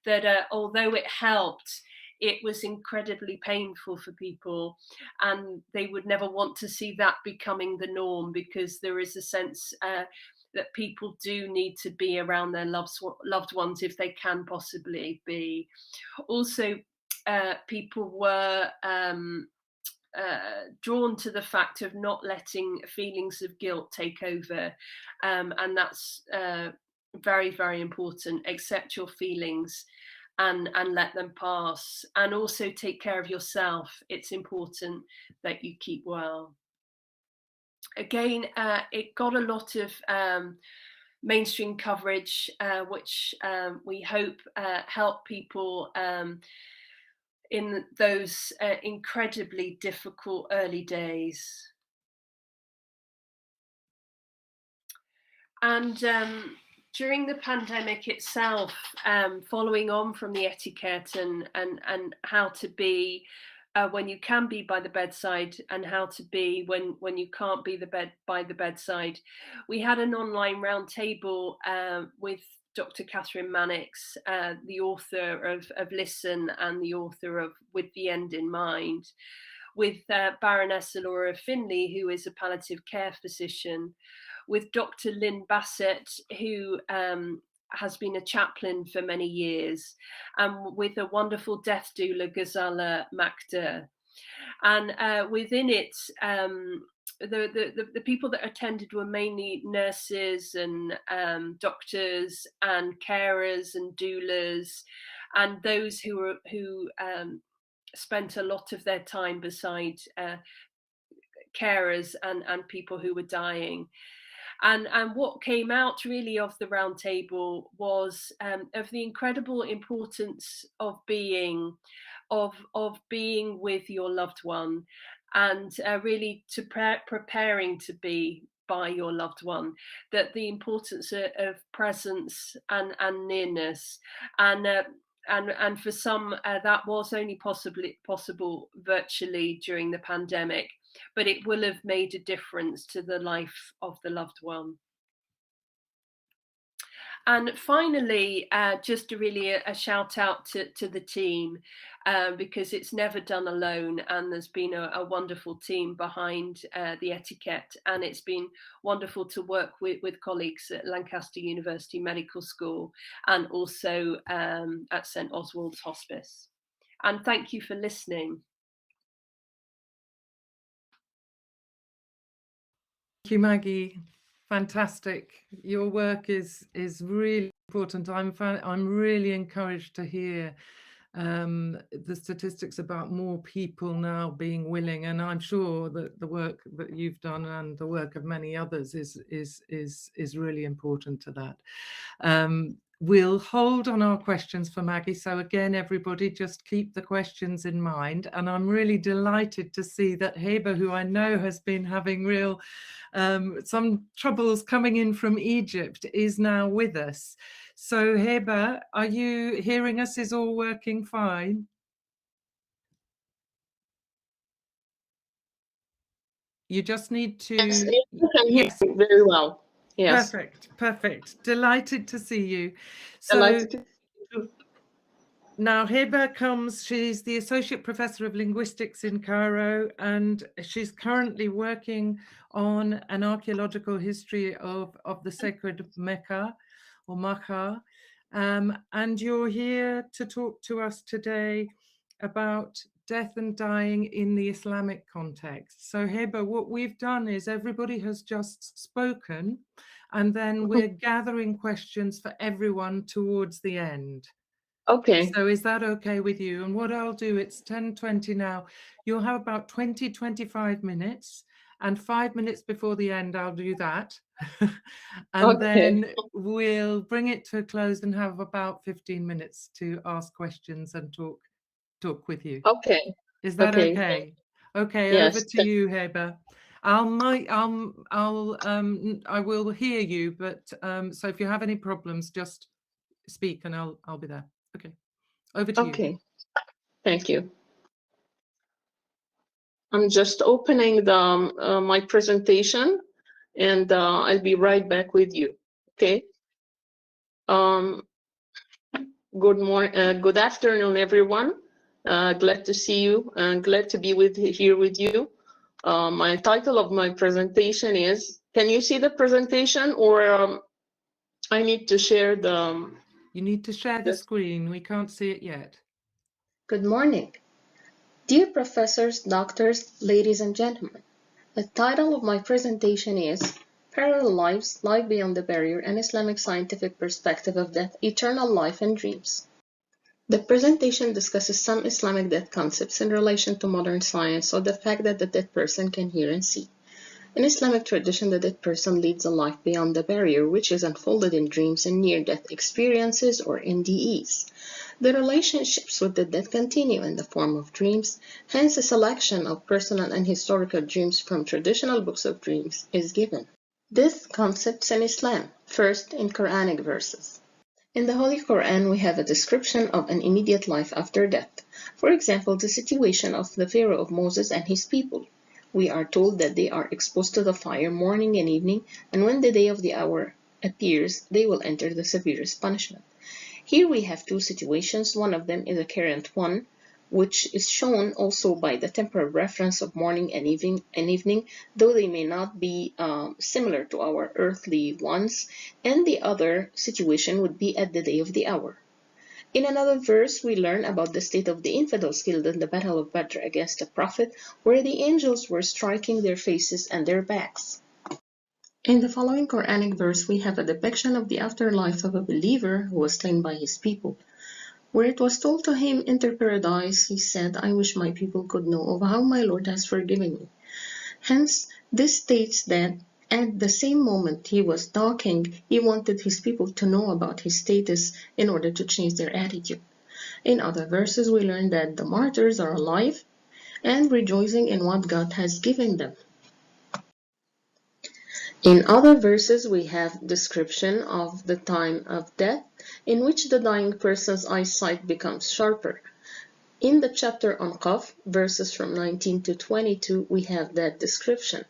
that although it helped, it was incredibly painful for people, and they would never want to see that becoming the norm, because there is a sense that people do need to be around their loved ones if they can possibly be. Also, people were drawn to the fact of not letting feelings of guilt take over, and that's very, very important. Accept your feelings and let them pass, and also take care of yourself. It's important that you keep well. Again, it got a lot of mainstream coverage, which we hope help people in those incredibly difficult early days. And during the pandemic itself, following on from the etiquette and how to be when you can be by the bedside, and how to be when you can't be by the bedside, we had an online roundtable with Dr. Catherine Mannix, the author of Listen and the author of With the End in Mind, with Baroness Laura Finley, who is a palliative care physician, with Dr. Lynn Bassett, who has been a chaplain for many years, and with a wonderful death doula, Ghazala Makda. And within it, the people that attended were mainly nurses and doctors and carers and doulas, and those who spent a lot of their time beside carers and people who were dying. And what came out really of the roundtable was of the incredible importance of being with your loved one, and really preparing to be by your loved one. That the importance of presence and nearness, and for some that was only possible virtually during the pandemic, but it will have made a difference to the life of the loved one. And finally, just really a shout out to the team, because it's never done alone, and there's been a wonderful team behind the etiquette, and it's been wonderful to work with colleagues at Lancaster University Medical School, and also at St Oswald's Hospice. And thank you for listening. Thank you, Maggie. Fantastic. Your work is really important. I'm really encouraged to hear the statistics about more people now being willing, and I'm sure that the work that you've done and the work of many others is really important to that. We'll hold on our questions for Maggie. So again, everybody, just keep the questions in mind. And I'm really delighted to see that Heba, who I know has been having real some troubles coming in from Egypt, is now with us. So Heba, are you hearing us? Is all working fine? You just need to... Yes, I can hear you very well. Yes. Perfect. Delighted to see you. Delighted to see you. Now Heba comes, she's the Associate Professor of Linguistics in Cairo, and she's currently working on an archaeological history of the sacred Mecca or Makkah. And you're here to talk to us today about death and dying in the Islamic context. So Heba, what we've done is everybody has just spoken, and then we're gathering questions for everyone towards the end. Okay. So is that okay with you? And what I'll do, it's 10:20 now. You'll have about 25 minutes, and 5 minutes before the end, I'll do that. And then we'll bring it to a close and have about 15 minutes to ask questions and talk with you. Okay. Is that okay? Okay, Yes. over to you, Heba. I will hear you, but so if you have any problems, just speak and I'll be there. Okay. Over to you. Okay, thank you. I'm just opening the my presentation, and I'll be right back with you. Okay. Good afternoon, everyone. Glad to see you and glad to be here with you. My title of my presentation is. Can you see the presentation, or I need to share the? You need to share the screen. We can't see it yet. Good morning. Dear professors, doctors, ladies and gentlemen, the title of my presentation is Parallel Lives, Life Beyond the Barrier, an Islamic Scientific Perspective of Death, Eternal Life and Dreams. The presentation discusses some Islamic death concepts in relation to modern science or the fact that the dead person can hear and see. In Islamic tradition, the dead person leads a life beyond the barrier, which is unfolded in dreams and near-death experiences or NDEs. The relationships with the dead continue in the form of dreams, hence a selection of personal and historical dreams from traditional books of dreams is given. Death concepts in Islam, first in Quranic verses. In the Holy Quran, we have a description of an immediate life after death. For example, the situation of the Pharaoh of Moses and his people. We are told that they are exposed to the fire morning and evening, and when the day of the hour appears, they will enter the severest punishment. Here we have two situations. One of them is a current one, which is shown also by the temporal reference of morning and evening, though they may not be similar to our earthly ones, and the other situation would be at the day of the hour. In another verse, we learn about the state of the infidels killed in the Battle of Badr against the Prophet, where the angels were striking their faces and their backs. In the following Quranic verse, we have a depiction of the afterlife of a believer who was slain by his people. Where it was told to him, enter paradise, he said, I wish my people could know of how my Lord has forgiven me. Hence, this states that at the same moment he was talking, he wanted his people to know about his status in order to change their attitude. In other verses, we learn that the martyrs are alive and rejoicing in what God has given them. In other verses, we have description of the time of death, in which the dying person's eyesight becomes sharper. In the chapter on Qaf, verses from 19 to 22, we have that description.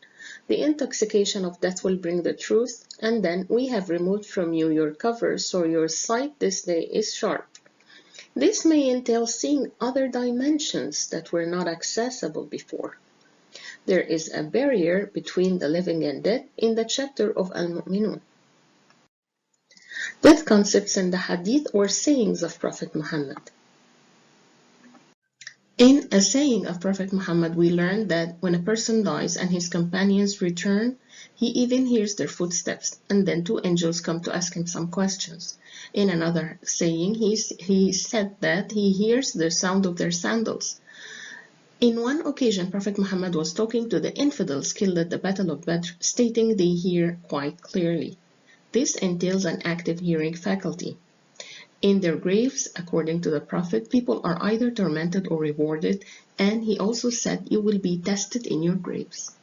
The intoxication of death will bring the truth, and then we have removed from you your cover, so your sight this day is sharp. This may entail seeing other dimensions that were not accessible before. There is a barrier between the living and dead in the chapter of Al-Mu'minun. Death concepts in the hadith or sayings of Prophet Muhammad. In a saying of Prophet Muhammad, we learn that when a person dies and his companions return, he even hears their footsteps, and then two angels come to ask him some questions. In another saying, he said that he hears the sound of their sandals. In one occasion, Prophet Muhammad was talking to the infidels killed at the Battle of Badr, stating they hear quite clearly. This entails an active hearing faculty. In their graves, according to the Prophet, people are either tormented or rewarded, and he also said, you will be tested in your graves.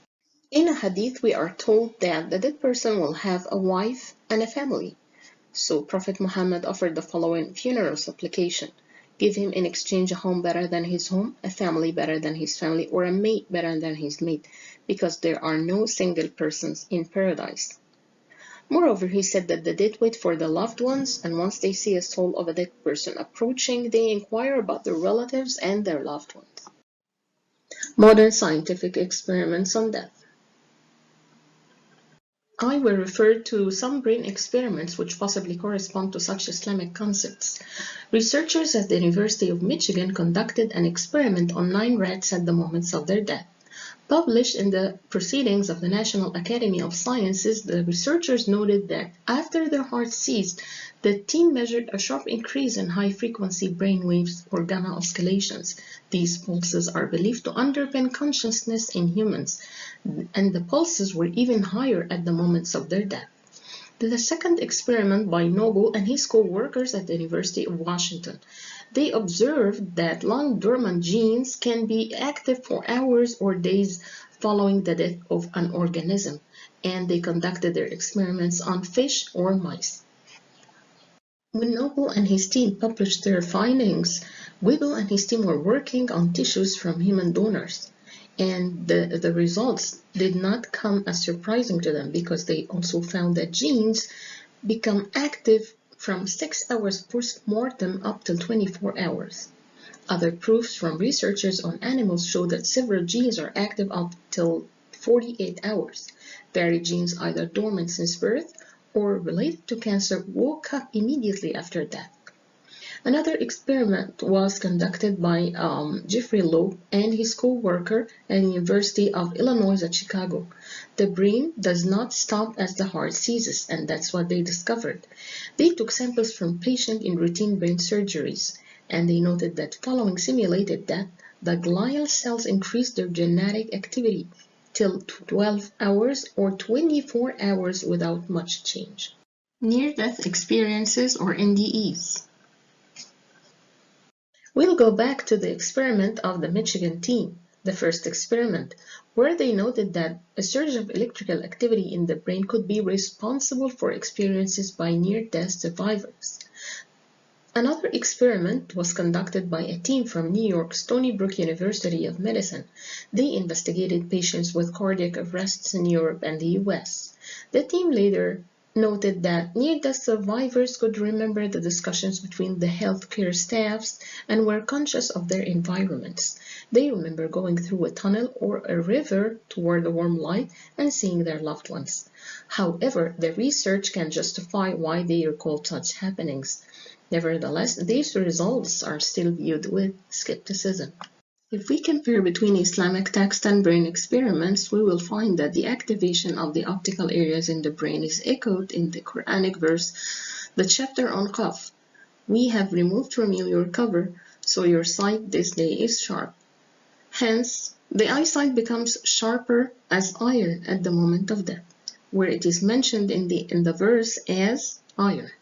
In a hadith, we are told that the dead person will have a wife and a family. So Prophet Muhammad offered the following funeral supplication. Give him in exchange a home better than his home, a family better than his family, or a mate better than his mate, because there are no single persons in paradise. Moreover, he said that the dead wait for the loved ones, and once they see a soul of a dead person approaching, they inquire about their relatives and their loved ones. Modern scientific experiments on death. I will refer to some brain experiments which possibly correspond to such Islamic concepts. Researchers at the University of Michigan conducted an experiment on 9 rats at the moments of their death. Published in the Proceedings of the National Academy of Sciences, the researchers noted that after their hearts ceased, the team measured a sharp increase in high-frequency brain waves or gamma oscillations. These pulses are believed to underpin consciousness in humans, and the pulses were even higher at the moments of their death. The second experiment by Noble and his co-workers at the University of Washington. They observed that long-dormant genes can be active for hours or days following the death of an organism, and they conducted their experiments on fish or mice. When Noble and his team published their findings, Whipple and his team were working on tissues from human donors, and the results did not come as surprising to them because they also found that genes become active from 6 hours post-mortem up till 24 hours. Other proofs from researchers on animals show that several genes are active up till 48 hours. Varied genes either dormant since birth or related to cancer woke up immediately after death. Another experiment was conducted by Jeffrey Loeb and his co-worker at the University of Illinois at Chicago. The brain does not stop as the heart ceases, and that's what they discovered. They took samples from patients in routine brain surgeries, and they noted that following simulated death, the glial cells increased their genetic activity till 12 hours or 24 hours without much change. Near-death experiences or NDEs. We'll go back to the experiment of the Michigan team, the first experiment, where they noted that a surge of electrical activity in the brain could be responsible for experiences by near-death survivors. Another experiment was conducted by a team from New York's Stony Brook University of Medicine. They investigated patients with cardiac arrests in Europe and the US. The team later noted that near-death survivors could remember the discussions between the healthcare staffs and were conscious of their environments. They remember going through a tunnel or a river toward a warm light and seeing their loved ones. However, the research can justify why they recall such happenings. Nevertheless, these results are still viewed with skepticism. If we compare between Islamic text and brain experiments, we will find that the activation of the optical areas in the brain is echoed in the Quranic verse, the chapter on Qaf. We have removed from you your cover, so your sight this day is sharp. Hence, the eyesight becomes sharper as iron at the moment of death, where it is mentioned in the verse as iron.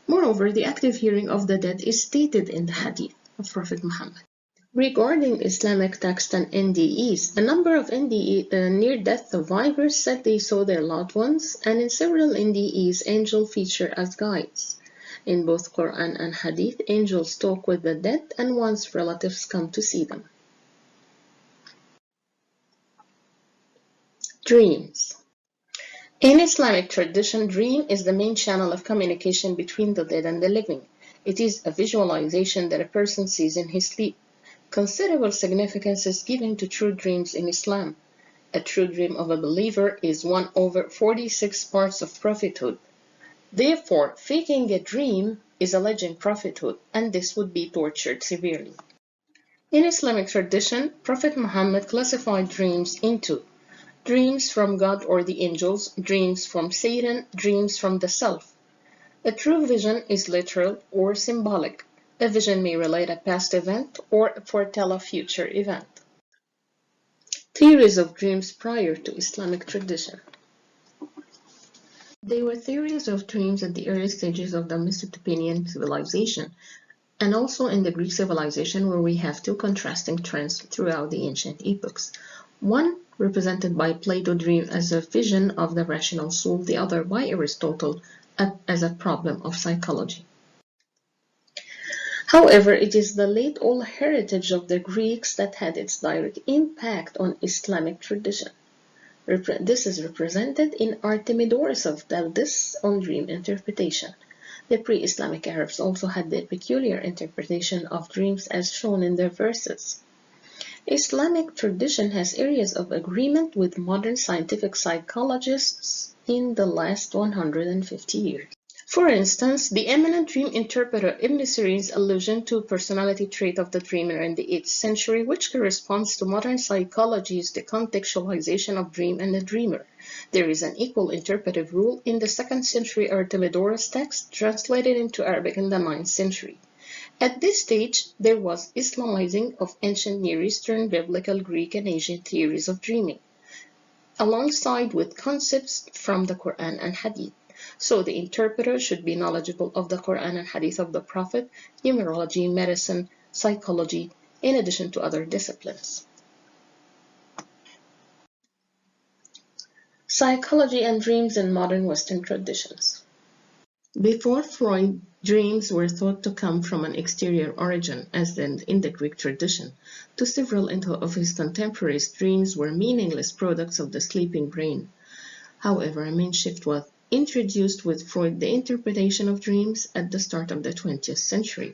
Moreover, the active hearing of the dead is stated in the hadith of Prophet Muhammad. Regarding Islamic text and NDEs, a number of near-death survivors said they saw their loved ones, and in several NDEs, angels feature as guides. In both Quran and Hadith, angels talk with the dead, and one's relatives come to see them. Dreams. In Islamic tradition, dream is the main channel of communication between the dead and the living. It is a visualization that a person sees in his sleep. Considerable significance is given to true dreams in Islam. A true dream of a believer is 1/46 parts of prophethood. Therefore, faking a dream is alleging prophethood, and this would be tortured severely. In Islamic tradition, Prophet Muhammad classified dreams into dreams from God or the angels, dreams from Satan, dreams from the self. A true vision is literal or symbolic. A vision may relate a past event or foretell a future event. Theories of dreams prior to Islamic tradition. They were theories of dreams at the early stages of the Mesopotamian civilization, and also in the Greek civilization, where we have two contrasting trends throughout the ancient epochs. One represented by Plato dream as a vision of the rational soul, the other by Aristotle as a problem of psychology. However, it is the late old heritage of the Greeks that had its direct impact on Islamic tradition. This is represented in Artemidoros of Valdis on dream interpretation. The pre-Islamic Arabs also had their peculiar interpretation of dreams as shown in their verses. Islamic tradition has areas of agreement with modern scientific psychologists in the last 150 years. For instance, the eminent dream interpreter Ibn Sirin's allusion to personality trait of the dreamer in the 8th century, which corresponds to modern psychology's decontextualization of dream and the dreamer. There is an equal interpretive rule in the 2nd century Artemidoros text, translated into Arabic in the 9th century. At this stage, there was Islamizing of ancient Near Eastern, Biblical, Greek, and Asian theories of dreaming, alongside with concepts from the Quran and Hadith. So the interpreter should be knowledgeable of the Quran and Hadith of the Prophet, numerology, medicine, psychology, in addition to other disciplines. Psychology and dreams in modern Western traditions. Before Freud, dreams were thought to come from an exterior origin, as in the Greek tradition. To several of his contemporaries, dreams were meaningless products of the sleeping brain. However, a main shift was introduced with Freud, the interpretation of dreams at the start of the 20th century.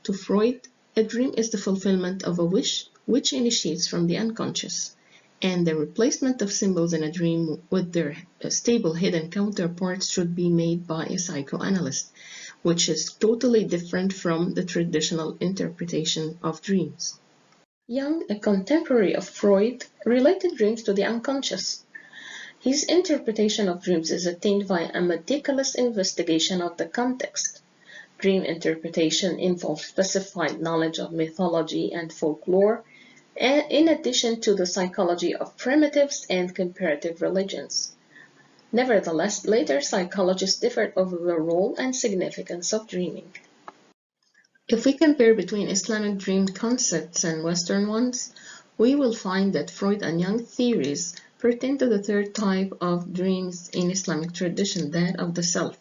To Freud, a dream is the fulfillment of a wish which initiates from the unconscious, and the replacement of symbols in a dream with their stable hidden counterparts should be made by a psychoanalyst, which is totally different from the traditional interpretation of dreams. Jung, a contemporary of Freud, related dreams to the unconscious. His interpretation of dreams is attained via a meticulous investigation of the context. Dream interpretation involves specified knowledge of mythology and folklore, in addition to the psychology of primitives and comparative religions. Nevertheless, later psychologists differed over the role and significance of dreaming. If we compare between Islamic dream concepts and Western ones, we will find that Freud and Jung theories pertain to the third type of dreams in Islamic tradition, that of the self.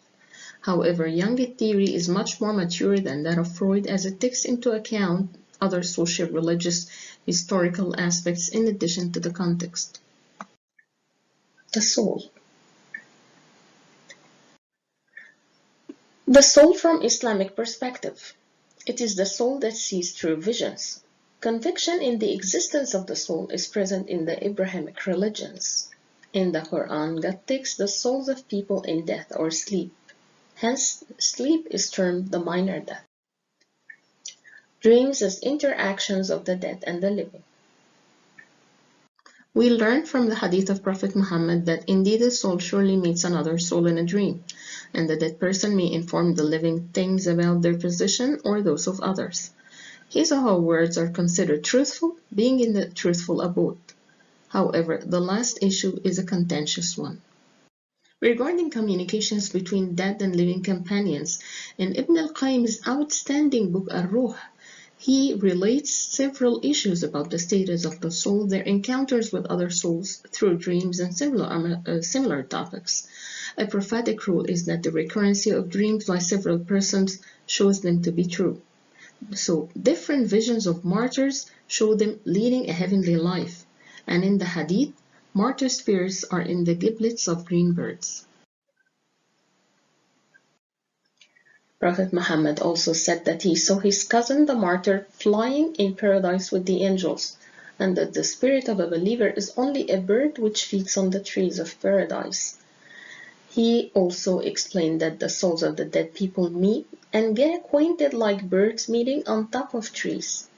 However, Jungian theory is much more mature than that of Freud, as it takes into account other social, religious, historical aspects in addition to the context. The soul. The soul from Islamic perspective. It is the soul that sees through visions. Conviction in the existence of the soul is present in the Abrahamic religions. In the Quran, God takes the souls of people in death or sleep. Hence, sleep is termed the minor death. Dreams as interactions of the dead and the living. We learn from the hadith of Prophet Muhammad that indeed a soul surely meets another soul in a dream, and the dead person may inform the living things about their position or those of others. His or her words are considered truthful, being in the truthful abode. However, the last issue is a contentious one. Regarding communications between dead and living companions, in Ibn al-Qayyim's outstanding book Ar-Ruh, he relates several issues about the status of the soul, their encounters with other souls through dreams, and similar topics. A prophetic rule is that the recurrency of dreams by several persons shows them to be true. So, different visions of martyrs show them leading a heavenly life, and in the hadith, martyr spirits are in the giblets of green birds. Prophet Muhammad also said that he saw his cousin the martyr flying in paradise with the angels, and that the spirit of a believer is only a bird which feeds on the trees of paradise. He also explained that the souls of the dead people meet and get acquainted like birds meeting on top of trees.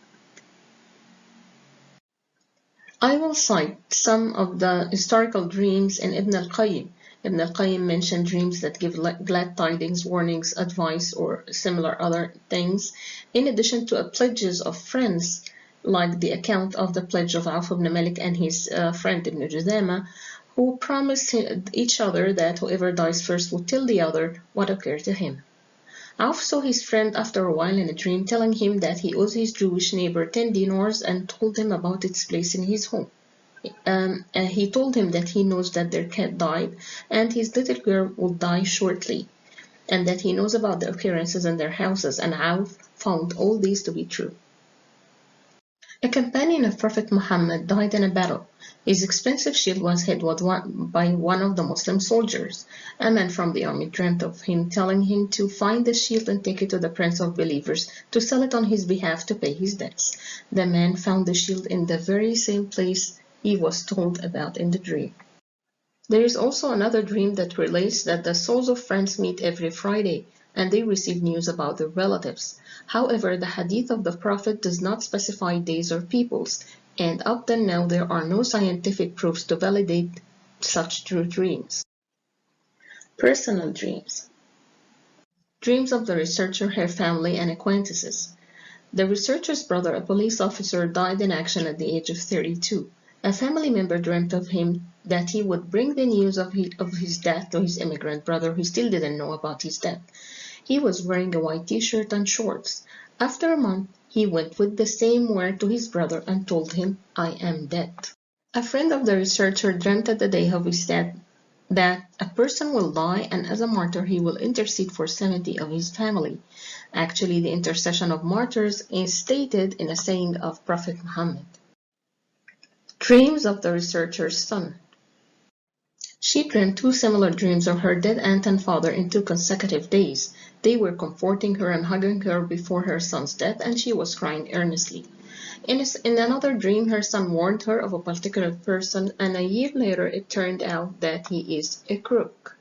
I will cite some of the historical dreams in Ibn al-Qayyim. Ibn al-Qayyim mentioned dreams that give glad tidings, warnings, advice, or similar other things, in addition to pledges of friends, like the account of the pledge of Auf ibn Malik and his friend Ibn Juzama, who promised each other that whoever dies first would tell the other what occurred to him. Auf saw his friend after a while in a dream, telling him that he owes his Jewish neighbor 10 dinars and told him about its place in his home. He told him that he knows that their cat died and his little girl will die shortly, and that he knows about the occurrences in their houses, and Auf found all these to be true. A companion of Prophet Muhammad died in a battle. His expensive shield was hid by one of the Muslim soldiers. A man from the army dreamt of him, telling him to find the shield and take it to the Prince of Believers to sell it on his behalf to pay his debts. The man found the shield in the very same place he was told about in the dream. There is also another dream that relates that the souls of friends meet every Friday, and they receive news about their relatives. However, the hadith of the Prophet does not specify days or peoples, and up till now there are no scientific proofs to validate such true dreams. Personal dreams. Dreams of the researcher, her family, and acquaintances. The researcher's brother, a police officer, died in action at the age of 32. A family member dreamt of him that he would bring the news of his death to his immigrant brother, who still didn't know about his death. He was wearing a white t-shirt and shorts. After a month, he went with the same wear to his brother and told him, "I am dead." A friend of the researcher dreamt at the day of his death that a person will die, and as a martyr he will intercede for 70 of his family. Actually, the intercession of martyrs is stated in a saying of Prophet Muhammad. Dreams of the researcher's son. She dreamed two similar dreams of her dead aunt and father in 2 consecutive days. They were comforting her and hugging her before her son's death, and she was crying earnestly. In another dream, her son warned her of a particular person, and a year later it turned out that he is a crook.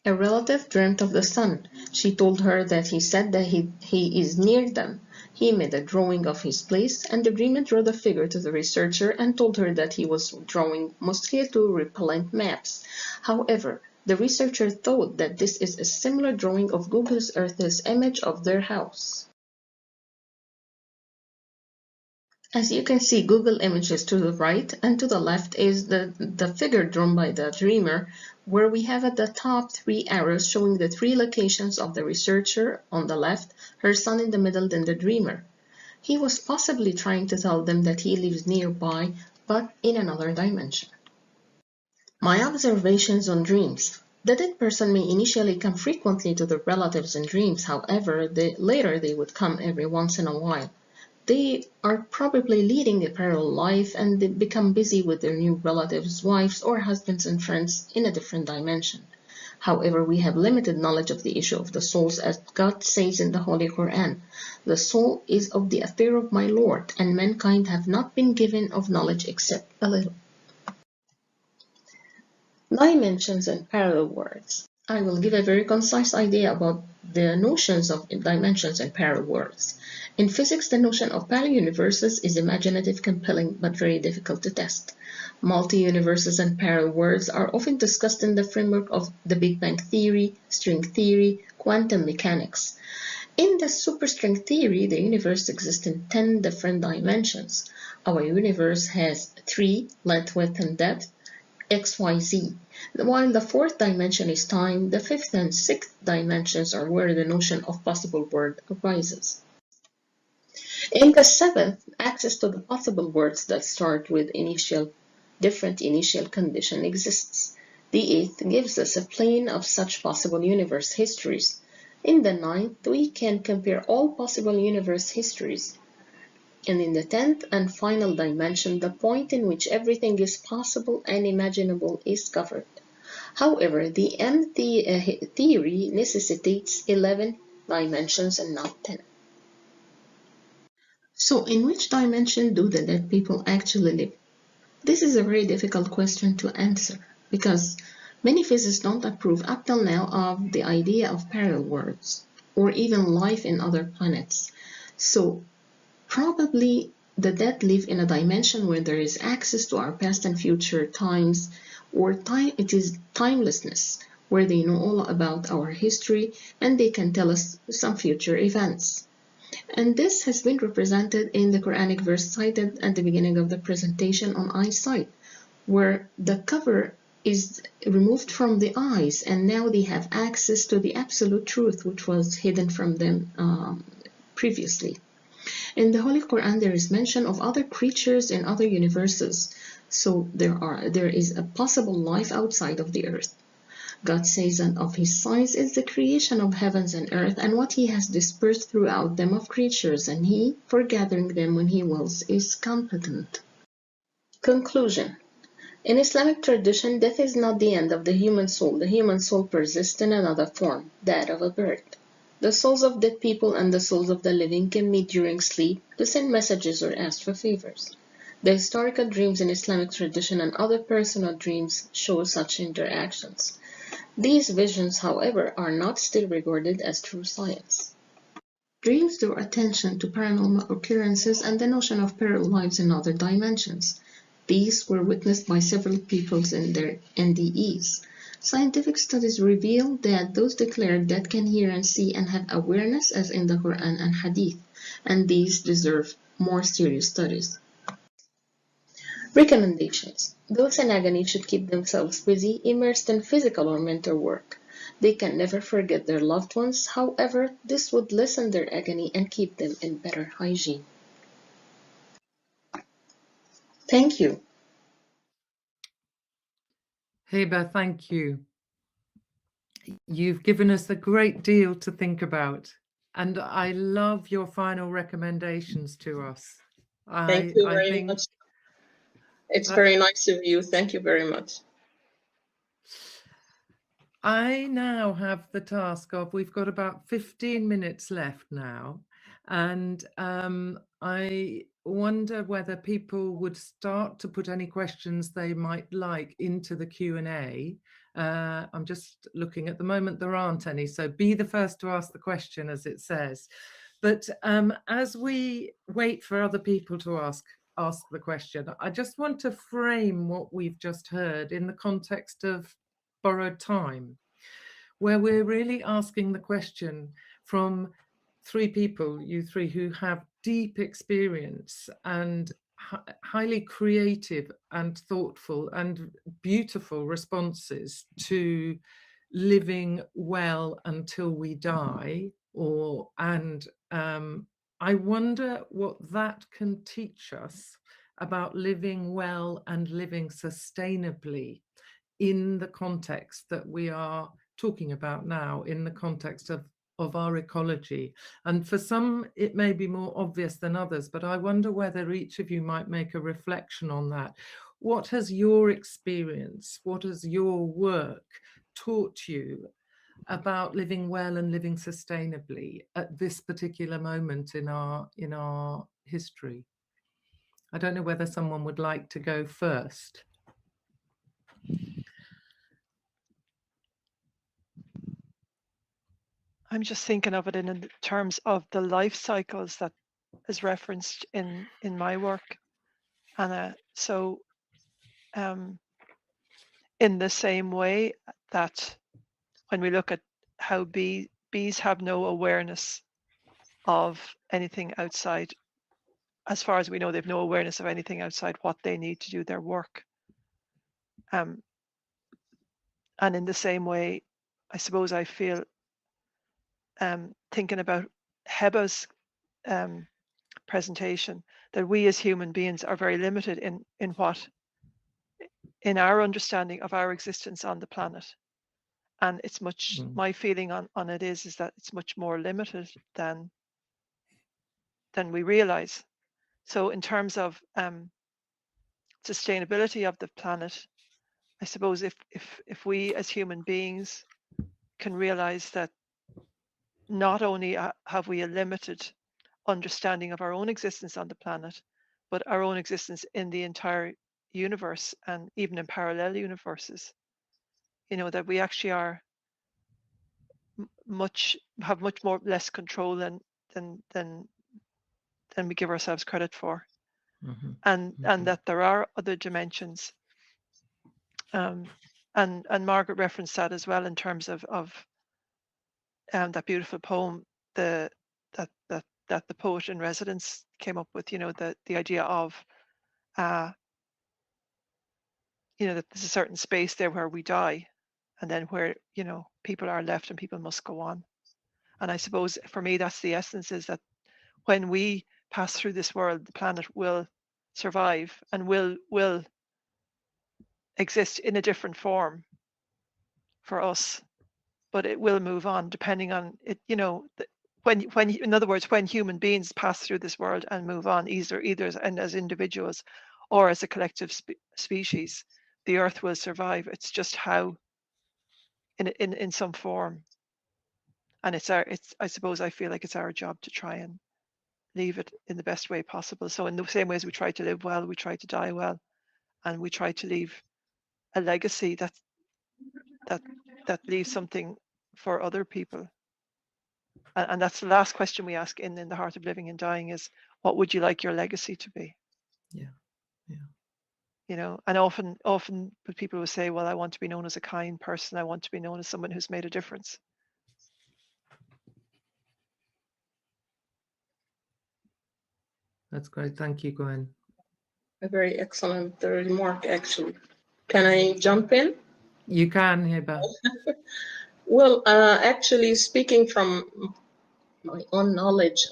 A relative dreamt of the son. She told her that he said that he is near them. He made a drawing of his place, and the dreamer drew the figure to the researcher and told her that he was drawing mosquito-repellent maps. However, the researcher thought that this is a similar drawing of Google Earth's image of their house. As you can see, Google Images to the right, and to the left is the figure drawn by the dreamer, where we have at the top 3 arrows showing the 3 locations of the researcher on the left, her son in the middle, then the dreamer. He was possibly trying to tell them that he lives nearby, but in another dimension. My observations on dreams. The dead person may initially come frequently to the relatives in dreams, however, later they would come every once in a while. They are probably leading a parallel life, and they become busy with their new relatives, wives, or husbands and friends in a different dimension. However, we have limited knowledge of the issue of the souls, as God says in the Holy Quran, "The soul is of the affair of my Lord, and mankind have not been given of knowledge except a little." Dimensions and parallel worlds. I will give a very concise idea about the notions of dimensions and parallel worlds. In physics, the notion of parallel universes is imaginative, compelling, but very difficult to test. Multi-universes and parallel worlds are often discussed in the framework of the Big Bang theory, string theory, quantum mechanics. In the superstring theory, the universe exists in 10 different dimensions. Our universe has 3, length, width, and depth, X, Y, Z. While the 4th dimension is time, the 5th and 6th dimensions are where the notion of possible world arises. In the 7th, access to the possible worlds that start with different initial condition exists. The 8th gives us a plane of such possible universe histories. In the 9th, we can compare all possible universe histories. And in the 10th and final dimension, the point in which everything is possible and imaginable is covered. However, the M theory necessitates 11 dimensions and not 10. So, in which dimension do the dead people actually live? This is a very difficult question to answer, because many physicists don't approve up till now of the idea of parallel worlds, or even life in other planets. So, probably the dead live in a dimension where there is access to our past and future times, or it is timelessness, where they know all about our history and they can tell us some future events. And this has been represented in the Quranic verse cited at the beginning of the presentation on eyesight, where the cover is removed from the eyes, and now they have access to the absolute truth which was hidden from them previously. In the Holy Quran, there is mention of other creatures in other universes, so there is a possible life outside of the earth. God says, and of his signs is the creation of heavens and earth, and what he has dispersed throughout them of creatures, and he, for gathering them when he wills, is competent. Conclusion. In Islamic tradition, death is not the end of the human soul. The human soul persists in another form, that of a bird. The souls of dead people and the souls of the living can meet during sleep to send messages or ask for favors. The historical dreams in Islamic tradition and other personal dreams show such interactions. These visions, however, are not still regarded as true science. Dreams draw attention to paranormal occurrences and the notion of parallel lives in other dimensions. These were witnessed by several peoples in their NDEs. Scientific studies reveal that those declared that can hear and see and have awareness as in the Quran and Hadith, and these deserve more serious studies. Recommendations. Those in agony should keep themselves busy, immersed in physical or mental work. They can never forget their loved ones, however, this would lessen their agony and keep them in better hygiene. Thank you. Heba, thank you. You've given us a great deal to think about, and I love your final recommendations to us. Thank you very much. It's very nice of you. Thank you very much. I now have the task of, we've got about 15 minutes left now, and I wonder whether people would start to put any questions they might like into the Q&A. I'm just looking at the moment, there aren't any, so be the first to ask the question, as it says. But as we wait for other people to ask the question, I just want to frame what we've just heard in the context of borrowed time, where we're really asking the question from three people, you three, who have deep experience and highly creative and thoughtful and beautiful responses to living well until we die, I wonder what that can teach us about living well and living sustainably in the context that we are talking about now, in the context of our ecology. And for some, it may be more obvious than others, but I wonder whether each of you might make a reflection on that. What has your experience, what has your work taught you about living well and living sustainably at this particular moment in our history? I don't know whether someone would like to go first. I'm just thinking of it in terms of the life cycles that is referenced in my work, and in the same way that when we look at how bees have no awareness of anything outside, as far as we know, they've no awareness of anything outside what they need to do their work. And in the same way, I suppose I feel thinking about Heba's presentation, that we as human beings are very limited in our understanding of our existence on the planet. And it's much, my feeling on it is that it's much more limited than we realize. So in terms of sustainability of the planet, I suppose if we as human beings can realize that not only have we a limited understanding of our own existence on the planet, but our own existence in the entire universe and even in parallel universes, that we actually are have much more less control than we give ourselves credit for. Mm-hmm. And that there are other dimensions. And Margaret referenced that as well in terms of that beautiful poem that the poet in residence came up with, the idea of that there's a certain space there where we die, and then where people are left and people must go on. And I suppose for me that's the essence, is that when we pass through this world, the planet will survive and will exist in a different form for us, but it will move on depending on it. You know, when in other words, when human beings pass through this world and move on, either as individuals or as a collective species, the Earth will survive. It's just how, in some form, and I suppose I feel like it's our job to try and leave it in the best way possible. So in the same way as we try to live well, we try to die well, and we try to leave a legacy that leaves something for other people. And that's the last question we ask in the Heart of Living and Dying is, what would you like your legacy to be? Yeah. You know, and often people will say, well, I want to be known as a kind person. I want to be known as someone who's made a difference. That's great. Thank you, Gwen. A very excellent remark, actually. Can I jump in? You can, Hiba. Well, actually, speaking from my own knowledge,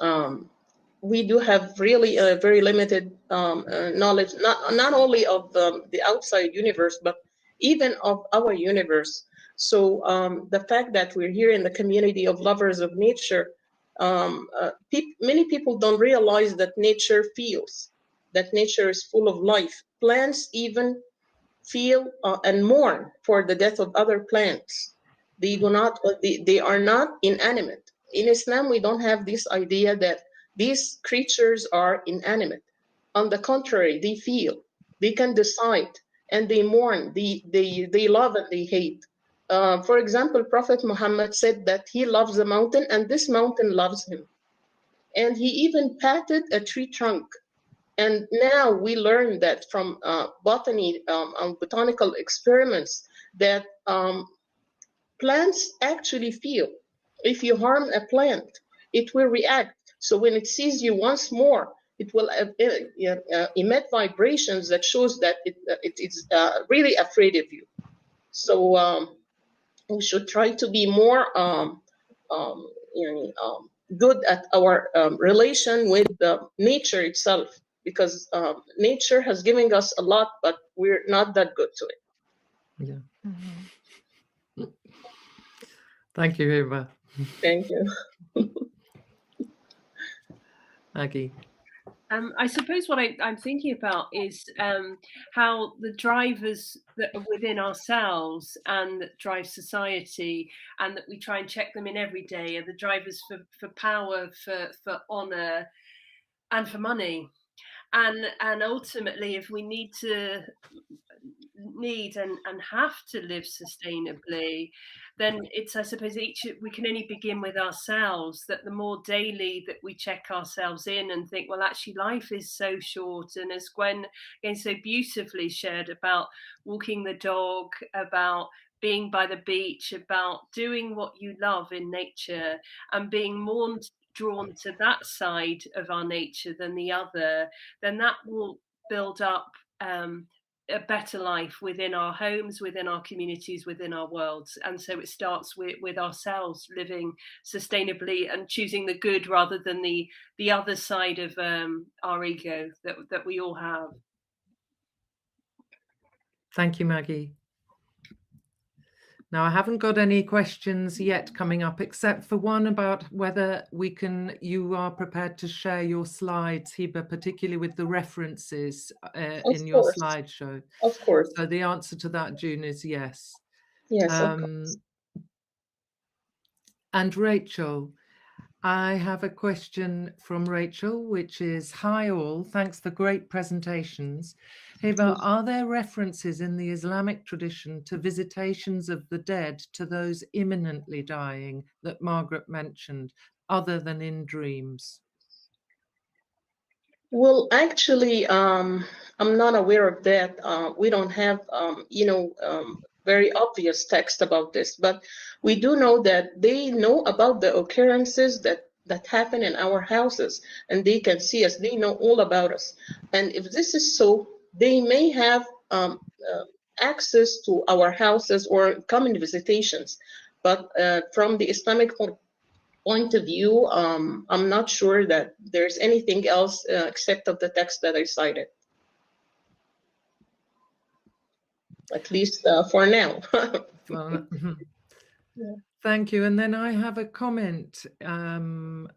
we do have really a very limited knowledge, not only of the outside universe, but even of our universe. So the fact that we're here in the community of lovers of nature, many people don't realize that nature feels, that nature is full of life. Plants even feel and mourn for the death of other plants. They do not. They are not inanimate. In Islam, we don't have this idea that these creatures are inanimate. On the contrary, they feel, they can decide, and they mourn. They love and they hate. For example, Prophet Muhammad said that he loves a mountain, and this mountain loves him. And he even patted a tree trunk. And now we learn that from botany, botanical experiments, that plants actually feel. If you harm a plant, it will react. So when it sees you once more, it will emit vibrations that shows that it is really afraid of you. So we should try to be more good at our relation with nature itself, because nature has given us a lot, but we're not that good to it. Yeah. Mm-hmm. Thank you, Hiba. Thank you. Maggie. I suppose what I'm thinking about is how the drivers that are within ourselves and that drive society, and that we try and check them in every day, are the drivers for power, for honour, and for money. And ultimately, if we need and have to live sustainably, then it's, I suppose, we can only begin with ourselves, that the more daily that we check ourselves in and think, well, actually life is so short. And as Gwen again so beautifully shared about walking the dog, about being by the beach, about doing what you love in nature, and being more drawn to that side of our nature than the other, then that will build up a better life within our homes, within our communities, within our worlds. And so it starts with ourselves living sustainably and choosing the good rather than the other side of our ego that we all have. Thank you, Maggie. Now, I haven't got any questions yet coming up, except for one about whether you are prepared to share your slides, Hiba, particularly with the references in your slideshow. Of course. So the answer to that, June, is yes. Yes, of course. And Rachel, I have a question from Rachel, which is, hi all, thanks for great presentations. Hiba, are there references in the Islamic tradition to visitations of the dead to those imminently dying that Margaret mentioned, other than in dreams? Well, actually, I'm not aware of that. We don't have, very obvious text about this, but we do know that they know about the occurrences that happen in our houses, and they can see us. They know all about us. And if this is so, they may have access to our houses or come in visitations. But from the Islamic point of view, I'm not sure that there's anything else except of the text that I cited. at least for now. Well, Yeah. thank you. And then I have a comment from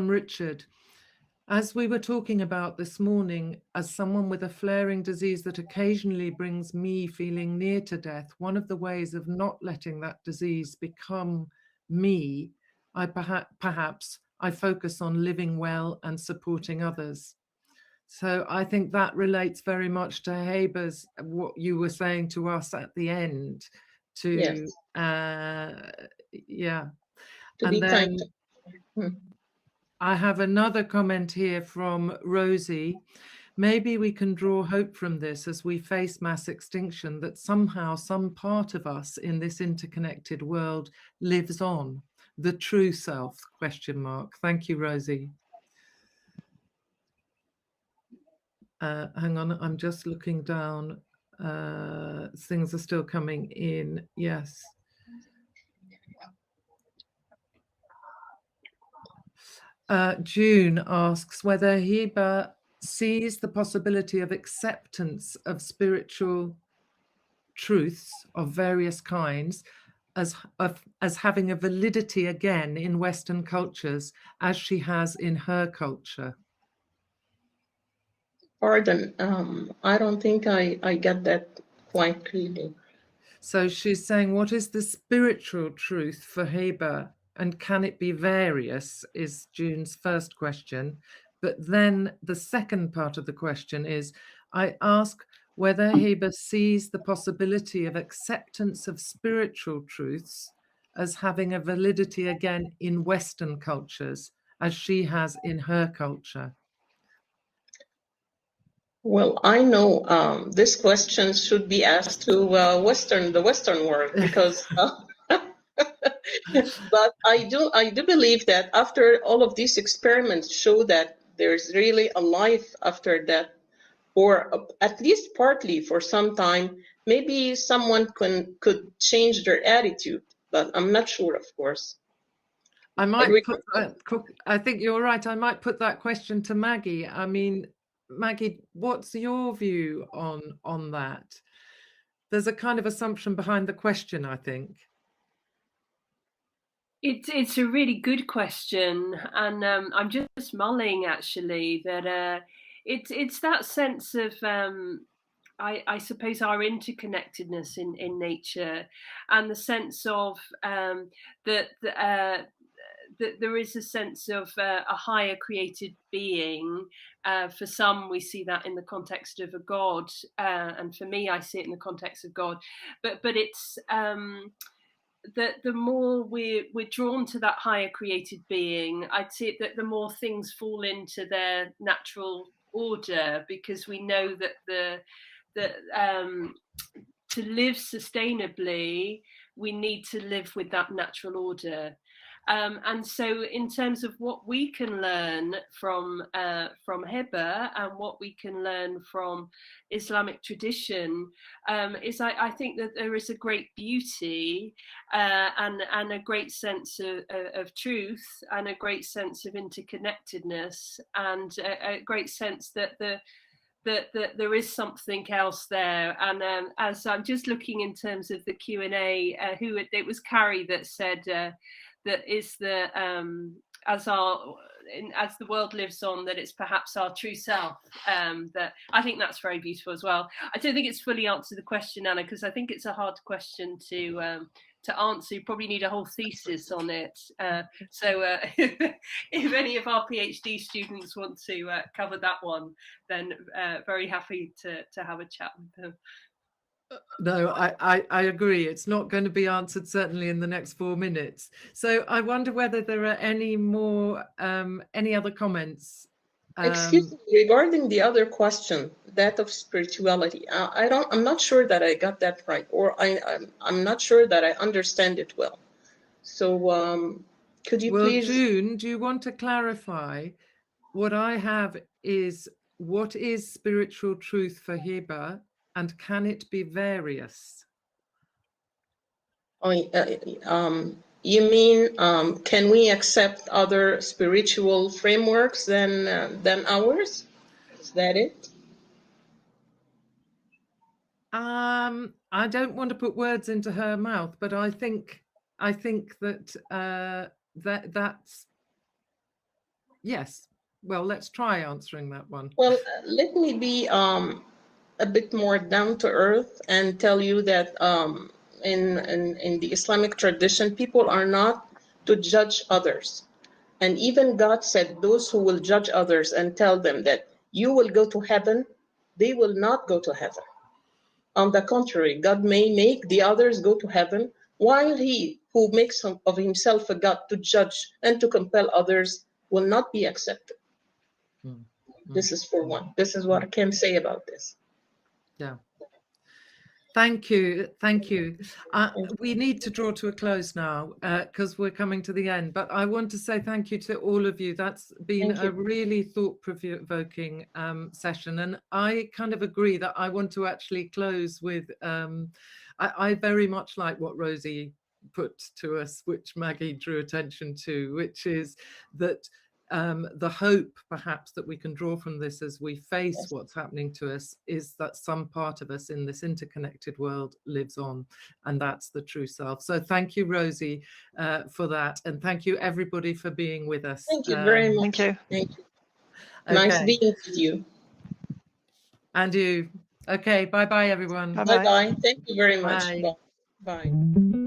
Richard. As we were talking about this morning, as someone with a flaring disease that occasionally brings me feeling near to death, one of the ways of not letting that disease become me, I perhaps focus on living well and supporting others. So I think that relates very much to Haber's, what you were saying to us at the end, to Yes. yeah. To And be kind. then I have another comment here from Rosie. Maybe we can draw hope from this as we face mass extinction, that somehow some part of us in this interconnected world lives on. The true self, ? Thank you, Rosie. Hang on, I'm just looking down. Things are still coming in. Yes. June asks whether Heber sees the possibility of acceptance of spiritual truths of various kinds as having a validity again in Western cultures, as she has in her culture. Pardon, I don't think I get that quite clearly. So she's saying, what is the spiritual truth for Heber, and can it be various, is June's first question. But then the second part of the question is, I ask whether Heber sees the possibility of acceptance of spiritual truths as having a validity again in Western cultures, as she has in her culture. Well, I know this question should be asked to the Western world, because but I do believe that after all of these experiments show that there's really a life after death, or at least partly for some time, maybe someone could change their attitude, but I'm not sure, of course. I might I think you're right. I might put that question to Maggie. I mean, Maggie, what's your view on that? There's a kind of assumption behind the question, I think. It's a really good question, and I'm just mulling actually that it's that sense of I suppose our interconnectedness in nature, and the sense of that there is a sense of a higher created being. For some, we see that in the context of a God, and for me, I see it in the context of God. But it's that the more we're drawn to that higher created being, I'd say that the more things fall into their natural order, because we know that to live sustainably, we need to live with that natural order. And so, in terms of what we can learn from Heber and what we can learn from Islamic tradition, is I think that there is a great beauty and a great sense of truth, and a great sense of interconnectedness, and a great sense that there is something else there. And as I'm just looking in terms of the Q&A, it was Carrie that said that is as the world lives on, that it's perhaps our true self. That I think that's very beautiful as well. I don't think it's fully answered the question, Anna, because I think it's a hard question to answer. You probably need a whole thesis on it. So if any of our PhD students want to cover that one, then very happy to have a chat with them. No, I agree. It's not going to be answered certainly in the next 4 minutes. So I wonder whether there are any more, any other comments. Excuse me, regarding the other question, that of spirituality, I'm not sure that I got that right, or I'm not sure that I understand it well. So could you please? Well, June, do you want to clarify? What I have is, what is spiritual truth for Heber, and can it be various? You mean, can we accept other spiritual frameworks than ours? Is that it? I don't want to put words into her mouth, but I think that that's yes. Well, let's try answering that one. Well, let me be a bit more down to earth and tell you that in the Islamic tradition, people are not to judge others. And even God said, those who will judge others and tell them that you will go to heaven, they will not go to heaven. On the contrary, God may make the others go to heaven, while he who makes of himself a God to judge and to compel others will not be accepted. This is for one. This is what I can say about this. Yeah. Thank you. Thank you. We need to draw to a close now because we're coming to the end. But I want to say thank you to all of you. That's been a really thought-provoking session. And I kind of agree that I want to actually close with, I very much like what Rosie put to us, which Maggie drew attention to, which is that the hope perhaps that we can draw from this as we face what's happening to us is that some part of us in this interconnected world lives on, and that's the true self. So thank you, Rosie, for that, and thank you everybody for being with us. Thank you very much. Thank you. Thank you. Okay. Nice being with you. And you. Okay, bye-bye everyone. Bye-bye. Bye-bye. Thank you very much. Bye. Bye. Bye.